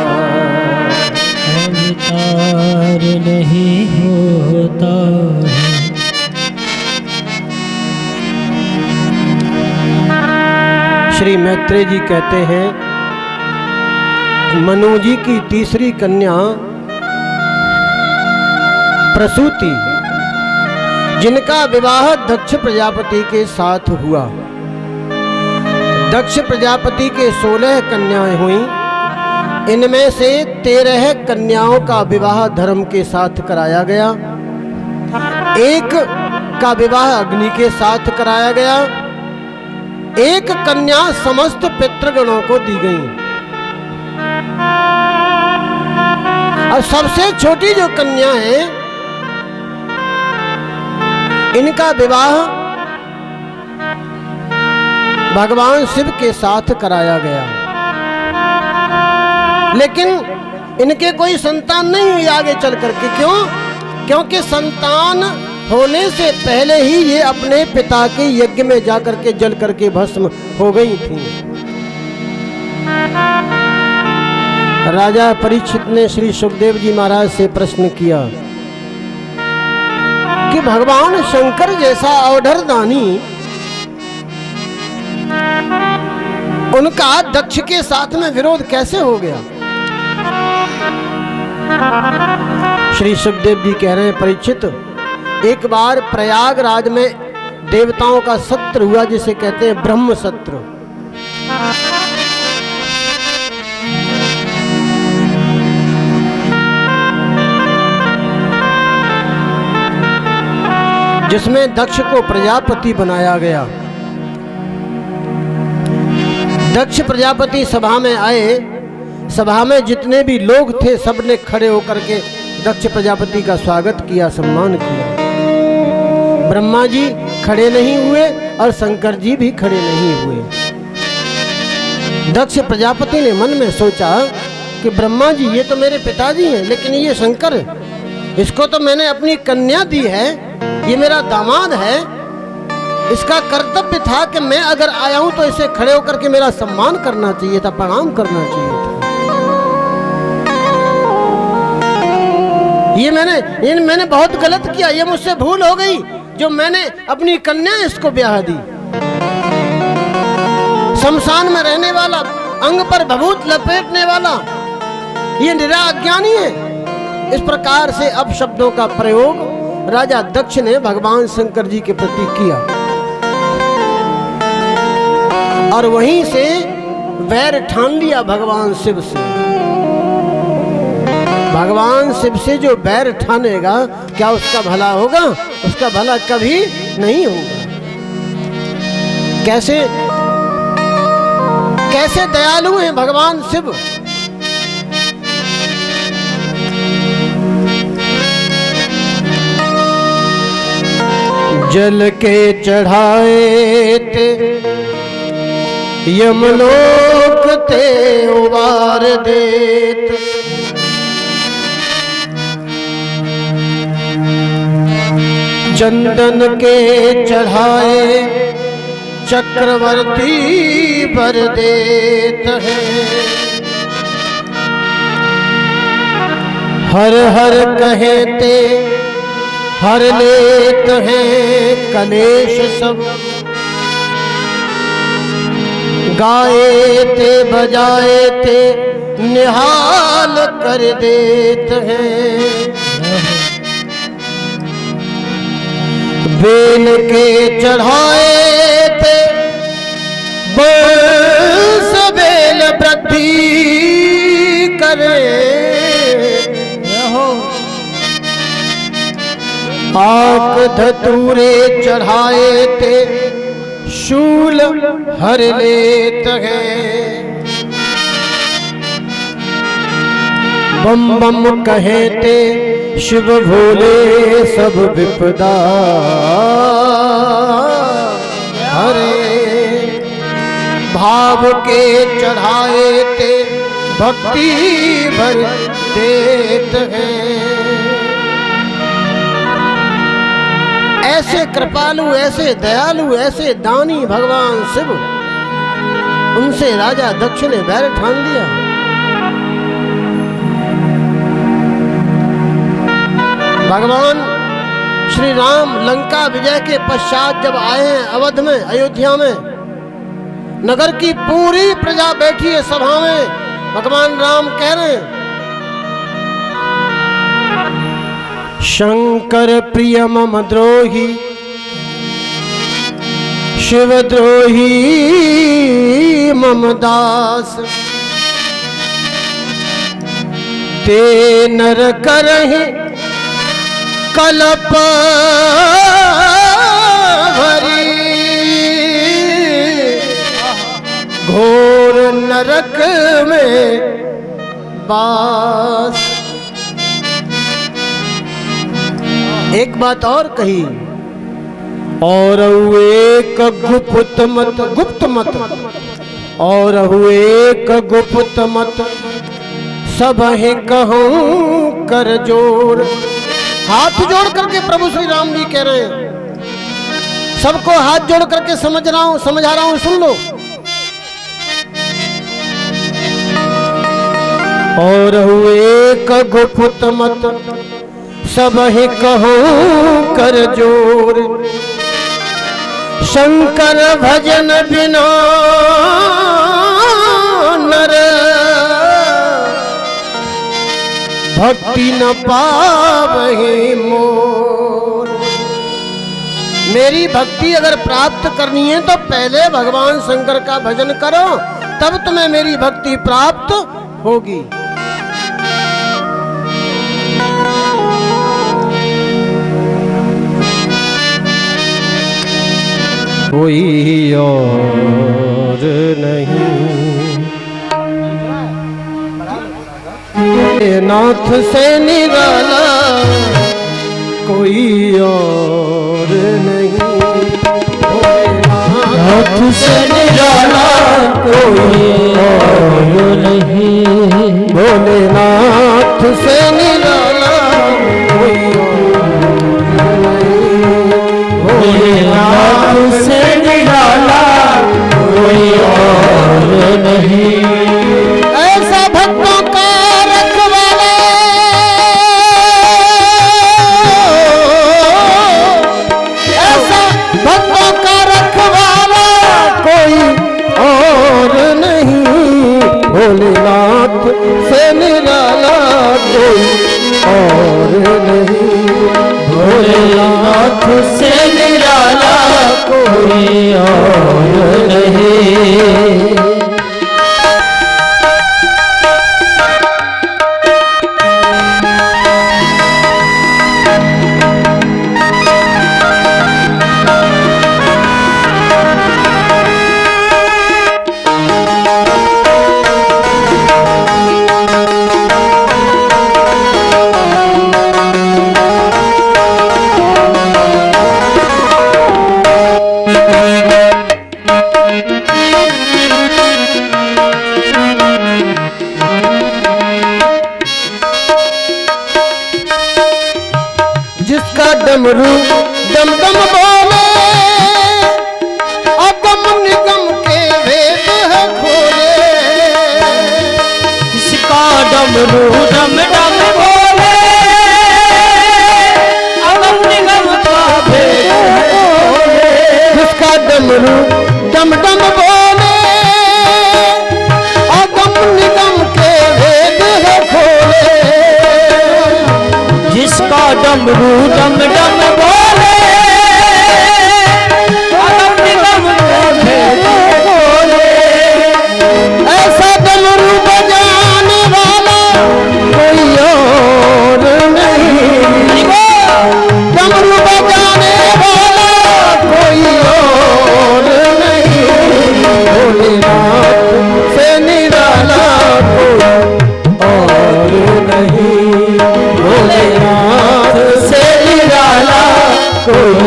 अवतार नहीं होता। श्री मैत्रेय जी कहते हैं, मनु जी की तीसरी कन्या प्रसूति, जिनका विवाह दक्ष प्रजापति के साथ हुआ। दक्ष प्रजापति के 16 कन्याएं हुई। इनमें से 13 कन्याओं का विवाह धर्म के साथ कराया गया, एक का विवाह अग्नि के साथ कराया गया, एक कन्या समस्त पितृगणों को दी गई। और सबसे छोटी जो कन्या है, इनका विवाह भगवान शिव के साथ कराया गया, लेकिन इनके कोई संतान नहीं हुई आगे चल करके। क्यों? क्योंकि संतान होने से पहले ही ये अपने पिता के यज्ञ में जाकर के जल करके भस्म हो गई थी। राजा परीक्षित ने श्री सुखदेव जी महाराज से प्रश्न किया कि भगवान शंकर जैसा अवधर दानी, उनका दक्ष के साथ में विरोध कैसे हो गया? श्री सुखदेव जी कह रहे हैं, परीक्षित, एक बार प्रयागराज में देवताओं का सत्र हुआ, जिसे कहते हैं ब्रह्म सत्र। जिसमें दक्ष को प्रजापति बनाया गया। दक्ष प्रजापति सभा में आए। सभा में जितने भी लोग थे, सबने खड़े होकर के दक्ष प्रजापति का स्वागत किया, सम्मान किया। ब्रह्मा जी खड़े नहीं हुए और शंकर जी भी खड़े नहीं हुए। दक्ष प्रजापति ने मन में सोचा कि ब्रह्मा जी ये तो मेरे पिताजी हैं, लेकिन ये शंकर, इसको तो मैंने अपनी कन्या दी है, ये मेरा दामाद है, इसका कर्तव्य था कि मैं अगर आया हूं तो इसे खड़े होकर के मेरा सम्मान करना चाहिए था, प्रणाम करना चाहिए था। ये मैंने बहुत गलत किया, ये मुझसे भूल हो गई जो मैंने अपनी कन्या इसको ब्याह दी। शमशान में रहने वाला, अंग पर भभूत लपेटने वाला, ये निरा अज्ञानी है। इस प्रकार से अपशब्दों का प्रयोग राजा दक्ष ने भगवान शंकर जी के प्रति किया, और वहीं से वैर ठान लिया भगवान शिव से। भगवान शिव से जो बैर ठानेगा, क्या उसका भला होगा? उसका भला कभी नहीं होगा। कैसे कैसे दयालु हैं भगवान शिव। जल के चढ़ाए ते यमलोक ते उबार देत। चंदन के चढ़ाए चक्रवर्ती बर देत है। हर हर कहते हर लेत हैं कलेश सब। गाए ते बजाए ते निहाल कर देत हैं। बेल के चढ़ाए थे बस बेल वृद्धि करे। आक धतूरे चढ़ाए थे शूल हर लेत हैं। बम बम कहते शिव भोले सब विपदा हरे। भाव के चढ़ाए ते भक्ति भर देत हैं। ऐसे कृपालु, ऐसे दयालु, ऐसे दानी भगवान शिव, उनसे राजा दक्ष ने बैर ठान लिया। भगवान श्री राम लंका विजय के पश्चात जब आए हैं अवध में, अयोध्या में, नगर की पूरी प्रजा बैठी है सभा में। भगवान राम कह रहे हैं, शंकर प्रिय मम द्रोही शिव द्रोही मम दास। ते नर करहि कलप भरी। घोर नरक में बास। एक बात और कही, और एक गुप्त मत और एक गुप्त मत सब ही कहूँ कर जोड़। हाथ जोड़ करके प्रभु श्री राम जी कह रहे हैं, सबको हाथ जोड़ करके समझा रहा हूं, सुन लो। और एक गुप्त मत सब ही कहूँ कर जोर। शंकर भजन बिना नर भक्ति न पावहि मोर। मेरी भक्ति अगर प्राप्त करनी है तो पहले भगवान शंकर का भजन करो, तब तुम्हें मेरी भक्ति प्राप्त होगी। कोई और नहीं नाथ से निराला, कोई और नहीं। नाथ से निराला कोई और नहीं। भोलेनाथ से निराला कोई और नहीं। भोलेनाथ से निराला कोई और नहीं। ऐसा भक्तों का रखवाला, ऐसा भक्तों का रखवाला कोई और नहीं। भोलेनाथ से निराला कोई और नहीं। भोलेनाथ से निराला कोई और नहीं।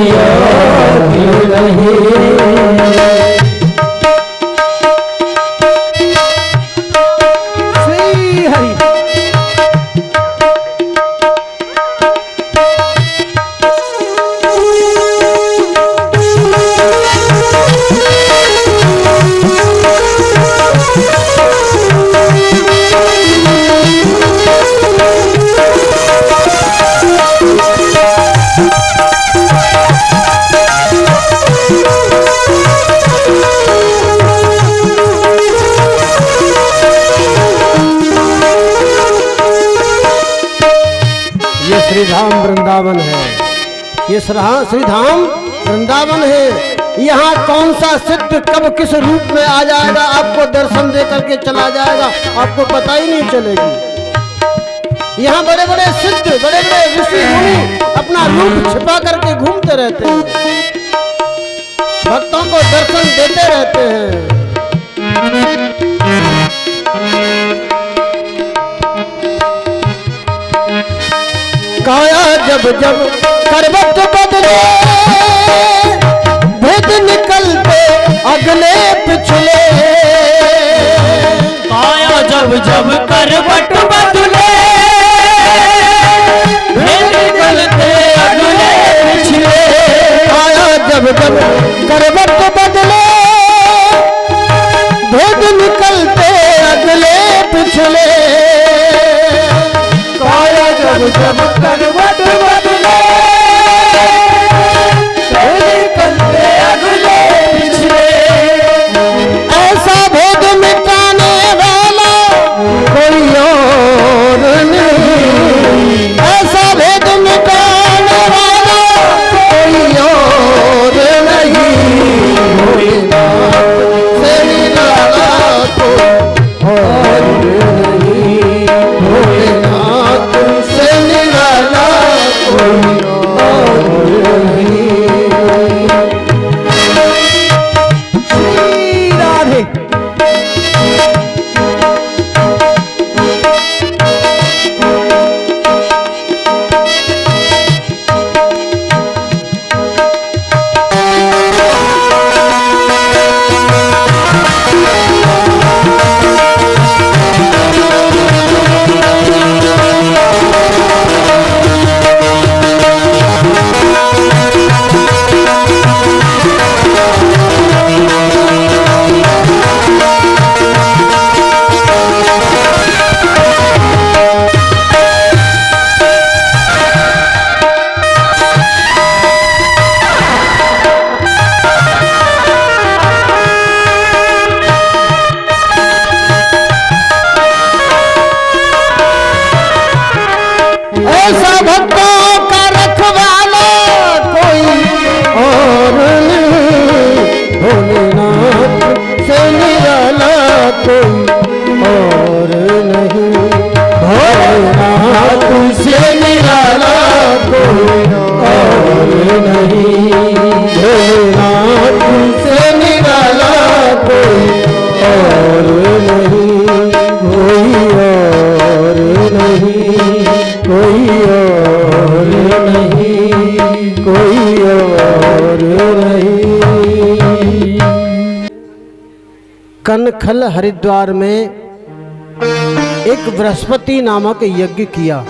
और नहीं। श्री हरि। ये श्रीधाम वृंदावन है, ये श्रीधाम वृंदावन है। यहाँ कौन सा सिद्ध कब किस रूप में आ जाएगा, आपको दर्शन दे करके चला जाएगा, आपको पता ही नहीं चलेगी। यहाँ बड़े बड़े सिद्ध, बड़े बड़े ऋषि मुनि अपना रूप छिपा करके घूमते रहते हैं, भक्तों को दर्शन देते रहते हैं। काया जब जब करवट बदले, भेद निकलते अगले पिछले। काया जब जब करवट बदले, भेद निकलते अगले पिछले। काया जब जब करवट बदले, भेद निकलते अगले पिछले। काया जब जब करवट बदले, निकलते अगले पिछले। ऐसा भेद मिटाने वाला कोई और नहीं, ऐसा भेद मिटाने वाला कोई और नहीं। भोलेनाथ से निराला कोई और नहीं, भोलेनाथ से निराला कोई और नहीं। श्री राधे। ऐसा भक्तों का रखवाला कोई और नहीं, भोलेनाथ से निराला कोई और नहीं, भोलेनाथ से निराला कोई और नहीं, भोलेनाथ से निराला कोई और नहीं, कोई और नहीं, कोई और नहीं, कोई और नहीं। कनखल हरिद्वार में एक बृहस्पति नामक यज्ञ किया,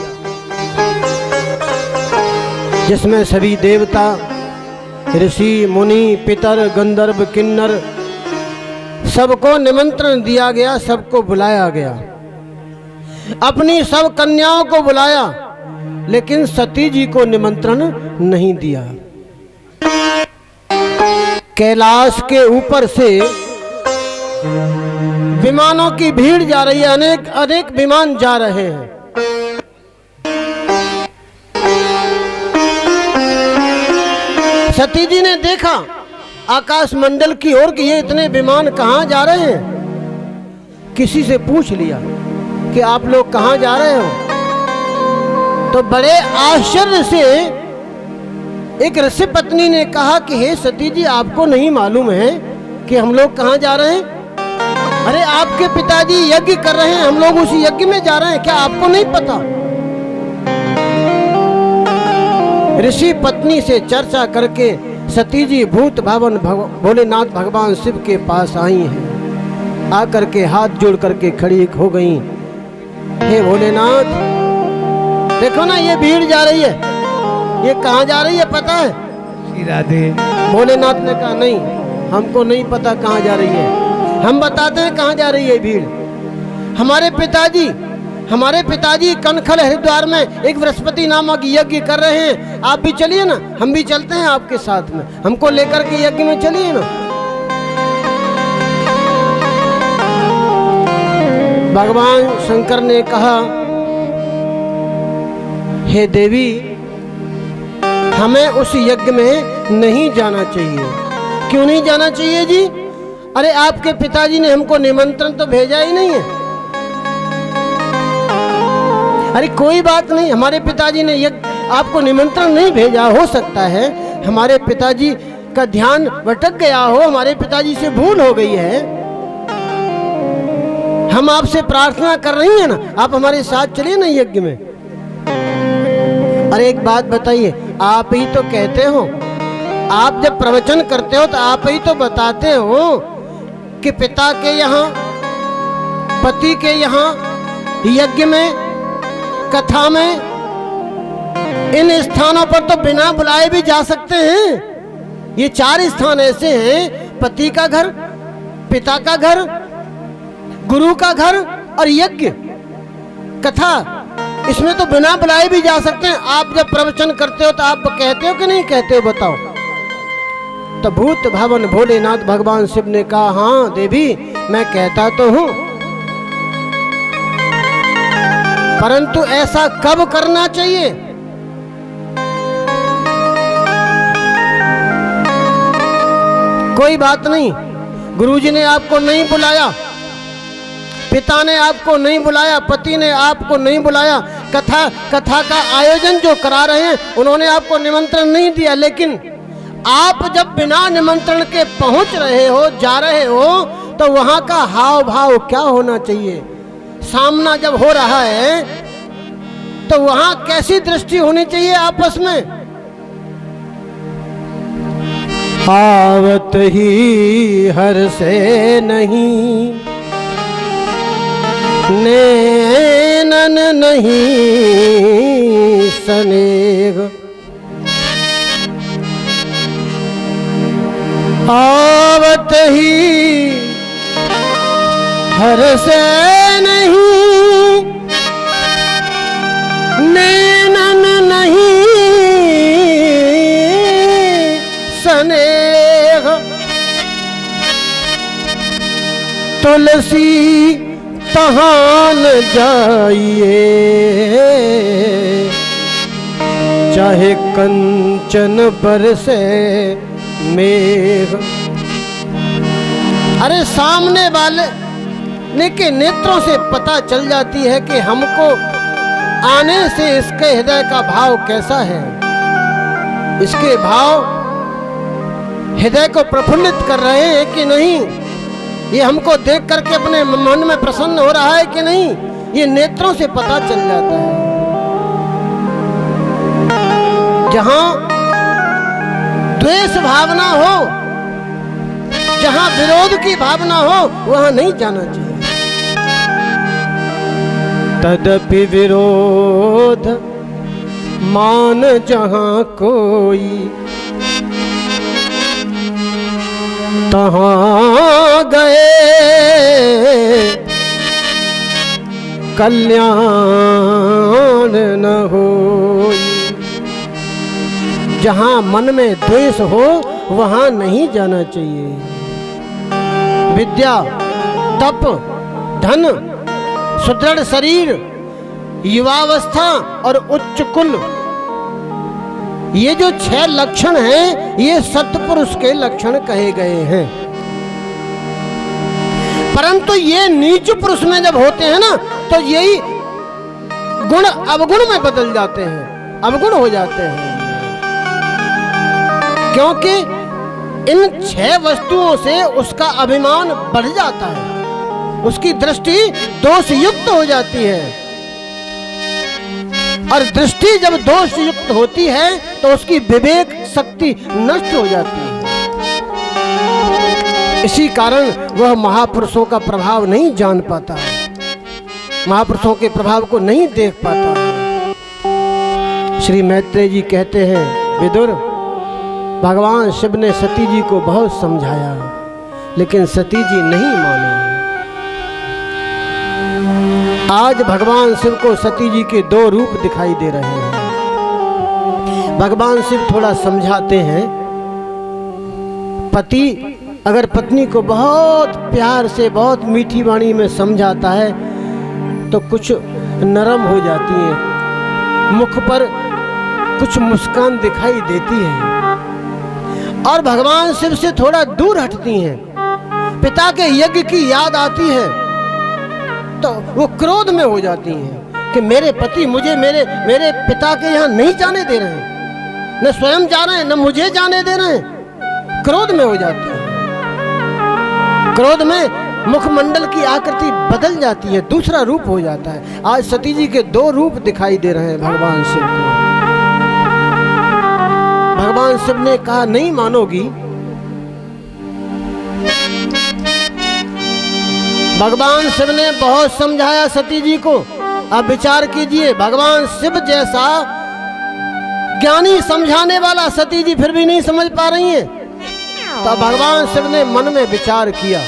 जिसमें सभी देवता, ऋषि, मुनि, पितर, गंधर्व, किन्नर सबको निमंत्रण दिया गया, सबको बुलाया गया। अपनी सब कन्याओं को बुलाया, लेकिन सती जी को निमंत्रण नहीं दिया। कैलाश के ऊपर से विमानों की भीड़ जा रही है, अनेक अनेक विमान जा रहे हैं। सती जी ने देखा आकाश मंडल की ओर कि ये इतने विमान कहाँ जा रहे हैं। किसी से पूछ लिया कि आप लोग कहाँ जा रहे हो, तो बड़े आश्चर्य से एक ऋषि पत्नी ने कहा कि हे सती जी, आपको नहीं मालूम है कि हम लोग कहाँ जा रहे हैं? अरे आपके पिताजी यज्ञ कर रहे हैं, हम लोग उसी यज्ञ में जा रहे हैं, क्या आपको नहीं पता? ऋषि पत्नी से चर्चा करके सती जी भूत भावन भोलेनाथ भगवान शिव के पास आई हैं। आकर के हाथ जोड़ करके खड़ी हो गई। हे भोलेनाथ, देखो ना ये भीड़ जा रही है, ये कहाँ जा रही है पता है? राधे। भोलेनाथ ने कहा नहीं, हमको नहीं पता कहाँ जा रही है, हम बताते हैं कहाँ जा रही है भीड़। हमारे पिताजी कनखल हरिद्वार में एक बृहस्पति नामक यज्ञ कर रहे हैं, आप भी चलिए ना, हम भी चलते हैं आपके साथ में, हमको लेकर के यज्ञ में चलिए ना। भगवान शंकर ने कहा, हे देवी, हमें उस यज्ञ में नहीं जाना चाहिए। क्यों नहीं जाना चाहिए जी? अरे आपके पिताजी ने हमको निमंत्रण तो भेजा ही नहीं है। अरे कोई बात नहीं, हमारे पिताजी ने आपको निमंत्रण नहीं भेजा, हो सकता है हमारे पिताजी का ध्यान भटक गया हो, हमारे पिताजी से भूल हो गई है। हम आपसे प्रार्थना कर रही हैं ना, आप हमारे साथ चलिए ना यज्ञ में। अरे एक बात बताइए, आप ही तो कहते हो, आप जब प्रवचन करते हो तो आप ही तो बताते हो कि पिता के यहाँ, पति के यहाँ यज्ञ में, कथा में, इन स्थानों पर तो बिना बुलाए भी जा सकते हैं। ये 4 स्थान ऐसे हैं, पति का घर, पिता का घर, गुरु का घर और यज्ञ कथा, इसमें तो बिना बुलाए भी जा सकते हैं। आप जब प्रवचन करते हो तो आप कहते हो कि नहीं कहते हो, बताओ। तो भूत भावन भोलेनाथ भगवान शिव ने कहा, हाँ देवी, मैं कहता तो हूं, परंतु ऐसा कब करना चाहिए? कोई बात नहीं, गुरुजी ने आपको नहीं बुलाया, पिता ने आपको नहीं बुलाया, पति ने आपको नहीं बुलाया, कथा का आयोजन जो करा रहे हैं उन्होंने आपको निमंत्रण नहीं दिया, लेकिन आप जब बिना निमंत्रण के पहुंच रहे हो, जा रहे हो, तो वहां का हाव भाव क्या होना चाहिए? सामना जब हो रहा है तो वहां कैसी दृष्टि होनी चाहिए आपस में? आवत ही हर से नहीं, नैनन नहीं सनेह, आवत ही हर से नहीं, नैनन नहीं सनेह, तुलसी तहाँ न जाइए, चाहे कंचन बरसे मेघ। अरे सामने वाले के नेत्रों से पता चल जाती है कि हमको आने से इसके हृदय का भाव कैसा है, इसके भाव हृदय को प्रफुल्लित कर रहे हैं कि नहीं, ये हमको देख करके अपने मन में प्रसन्न हो रहा है कि नहीं, ये नेत्रों से पता चल जाता है। जहां द्वेष भावना हो, जहां विरोध की भावना हो, वहां नहीं जाना चाहिए। तदपि विरोध मान जहां कोई, तहाँ गए कल्याण न होई। जहाँ मन में द्वेष हो वहाँ नहीं जाना चाहिए। विद्या, तप, धन, सुदृढ़ शरीर, युवावस्था और उच्च कुल, ये जो 6 लक्षण हैं, ये सत्पुरुष के लक्षण कहे गए हैं। परंतु ये नीच पुरुष में जब होते हैं ना, तो यही गुण अवगुण में बदल जाते हैं, अवगुण हो जाते हैं। क्योंकि इन 6 वस्तुओं से उसका अभिमान बढ़ जाता है, उसकी दृष्टि दोष युक्त हो जाती है। और दृष्टि जब दोष युक्त होती है तो उसकी विवेक शक्ति नष्ट हो जाती है। इसी कारण वह महापुरुषों का प्रभाव नहीं जान पाता है, महापुरुषों के प्रभाव को नहीं देख पाता है। श्री मैत्रेय जी कहते हैं, विदुर, भगवान शिव ने सती जी को बहुत समझाया, लेकिन सती जी नहीं मानी। आज भगवान शिव को सती जी के दो रूप दिखाई दे रहे हैं। भगवान शिव थोड़ा समझाते हैं। पति अगर पत्नी को बहुत प्यार से, बहुत मीठी वाणी में समझाता है तो कुछ नरम हो जाती है, मुख पर कुछ मुस्कान दिखाई देती है और भगवान शिव से थोड़ा दूर हटती हैं। पिता के यज्ञ की याद आती है तो वो क्रोध में हो जाती हैं कि मेरे पति मुझे मेरे पिता के यहाँ नहीं जाने दे रहे हैं, न स्वयं जा रहे हैं न मुझे जाने दे रहे हैं। क्रोध में हो जाती है। क्रोध में मुखमंडल की आकृति बदल जाती है, दूसरा रूप हो जाता है। आज सती जी के दो रूप दिखाई दे रहे हैं भगवान शिव को। भगवान शिव ने कहा, नहीं मानोगी। भगवान शिव ने बहुत समझाया सती जी को। अब विचार कीजिए, भगवान शिव जैसा ज्ञानी समझाने वाला सती जी फिर भी नहीं समझ पा रही हैं। तो भगवान शिव ने मन में विचार किया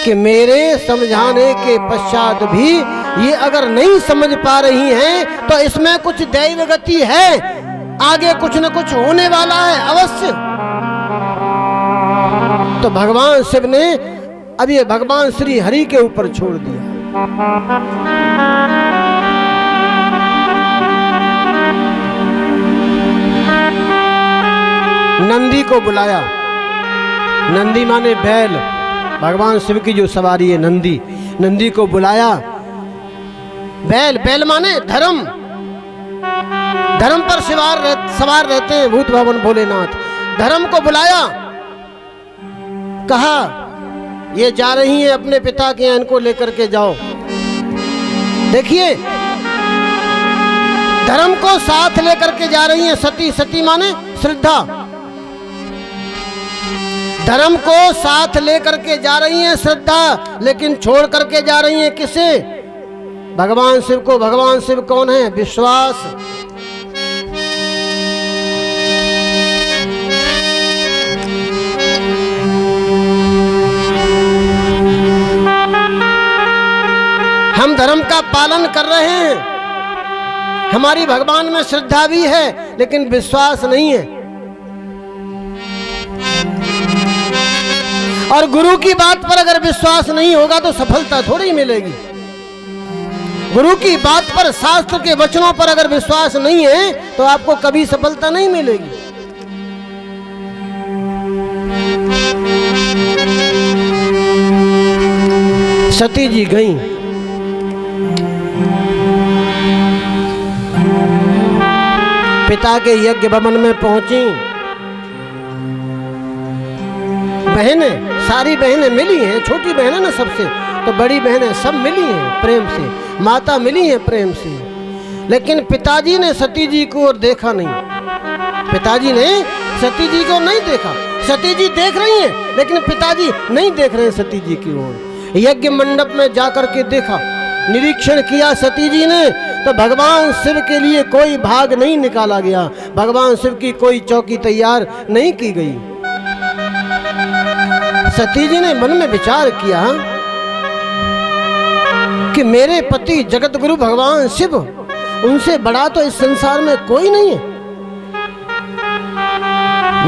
कि मेरे समझाने के पश्चात भी ये अगर नहीं समझ पा रही हैं तो इसमें कुछ दैव गति है, आगे कुछ न कुछ होने वाला है अवश्य। तो भगवान शिव ने अब ये भगवान श्री हरि के ऊपर छोड़ दिया। नंदी को बुलाया। नंदी माने बैल, भगवान शिव की जो सवारी है नंदी, नंदी को बुलाया। बैल, बैल माने धर्म, धर्म पर सवार रहते हैं भूत भवन भोलेनाथ। धर्म को बुलाया, कहा ये जा रही है अपने पिता के यहाँ, इनको लेकर के जाओ। देखिए, धर्म को साथ लेकर के जा रही है सती। सती माने श्रद्धा। धर्म को साथ लेकर के जा रही है श्रद्धा, लेकिन छोड़ करके जा रही है किसे? भगवान शिव को। भगवान शिव कौन है? विश्वास। हम धर्म का पालन कर रहे हैं, हमारी भगवान में श्रद्धा भी है, लेकिन विश्वास नहीं है। और गुरु की बात पर अगर विश्वास नहीं होगा तो सफलता थोड़ी मिलेगी। गुरु की बात पर, शास्त्र के वचनों पर अगर विश्वास नहीं है तो आपको कभी सफलता नहीं मिलेगी। सती जी गई। पिता के यज्ञ भवन में पहुंची। बहनें, सारी बहनें मिली हैं, छोटी बहनें ना सबसे, तो बड़ी बहनें सब मिली हैं प्रेम से, माता मिली हैं प्रेम से। लेकिन पिताजी ने सती जी को और देखा नहीं। पिताजी ने सती जी को नहीं देखा। सती जी देख रही हैं, लेकिन पिताजी नहीं देख रहे हैं सती जी की ओर। यज्ञ मंडप में जाकर के देखा, निरीक्षण किया सती जी ने, तो भगवान शिव के लिए कोई भाग नहीं निकाला गया, भगवान शिव की कोई चौकी तैयार नहीं की गई। सती जी ने मन में विचार किया कि मेरे पति जगत गुरु भगवान शिव, उनसे बड़ा तो इस संसार में कोई नहीं है।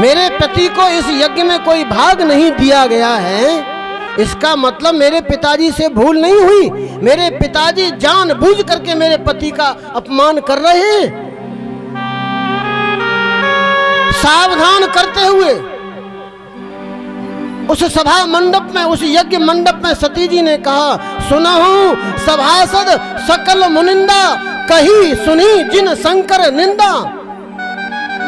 मेरे पति को इस यज्ञ में कोई भाग नहीं दिया गया है, इसका मतलब मेरे पिताजी से भूल नहीं हुई। मेरे पिताजी जानबूझ करके मेरे पति का अपमान कर रहे हैं। सावधान करते हुए उस सभा मंडप में, उस यज्ञ मंडप में सती जी ने कहा, सुना हूं सभासद सकल मुनिंदा, कही सुनी जिन शंकर निंदा।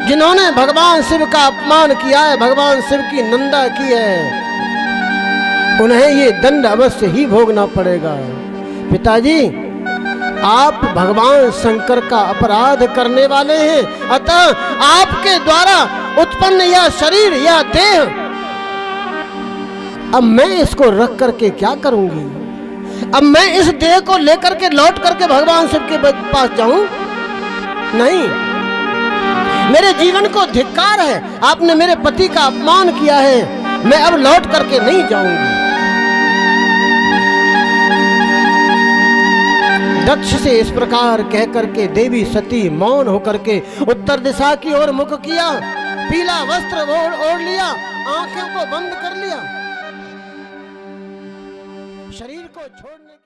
जिन्होंने भगवान शिव का अपमान किया है, भगवान शिव की निंदा की है, उन्हें ये दंड अवश्य ही भोगना पड़ेगा। पिताजी, आप भगवान शंकर का अपराध करने वाले हैं, अतः आपके द्वारा उत्पन्न यह शरीर, यह देह, अब मैं इसको रख करके क्या करूंगी? अब मैं इस देह को लेकर के लौट करके भगवान शिव के पास जाऊं? नहीं, मेरे जीवन को धिक्कार है, आपने मेरे पति का अपमान किया है, मैं अब लौट करके नहीं जाऊंगी। दक्ष से इस प्रकार कह करके देवी सती मौन होकर के उत्तर दिशा की ओर मुख किया, पीला वस्त्र ओढ़ लिया, आंखों को बंद कर लिया, शरीर को छोड़ने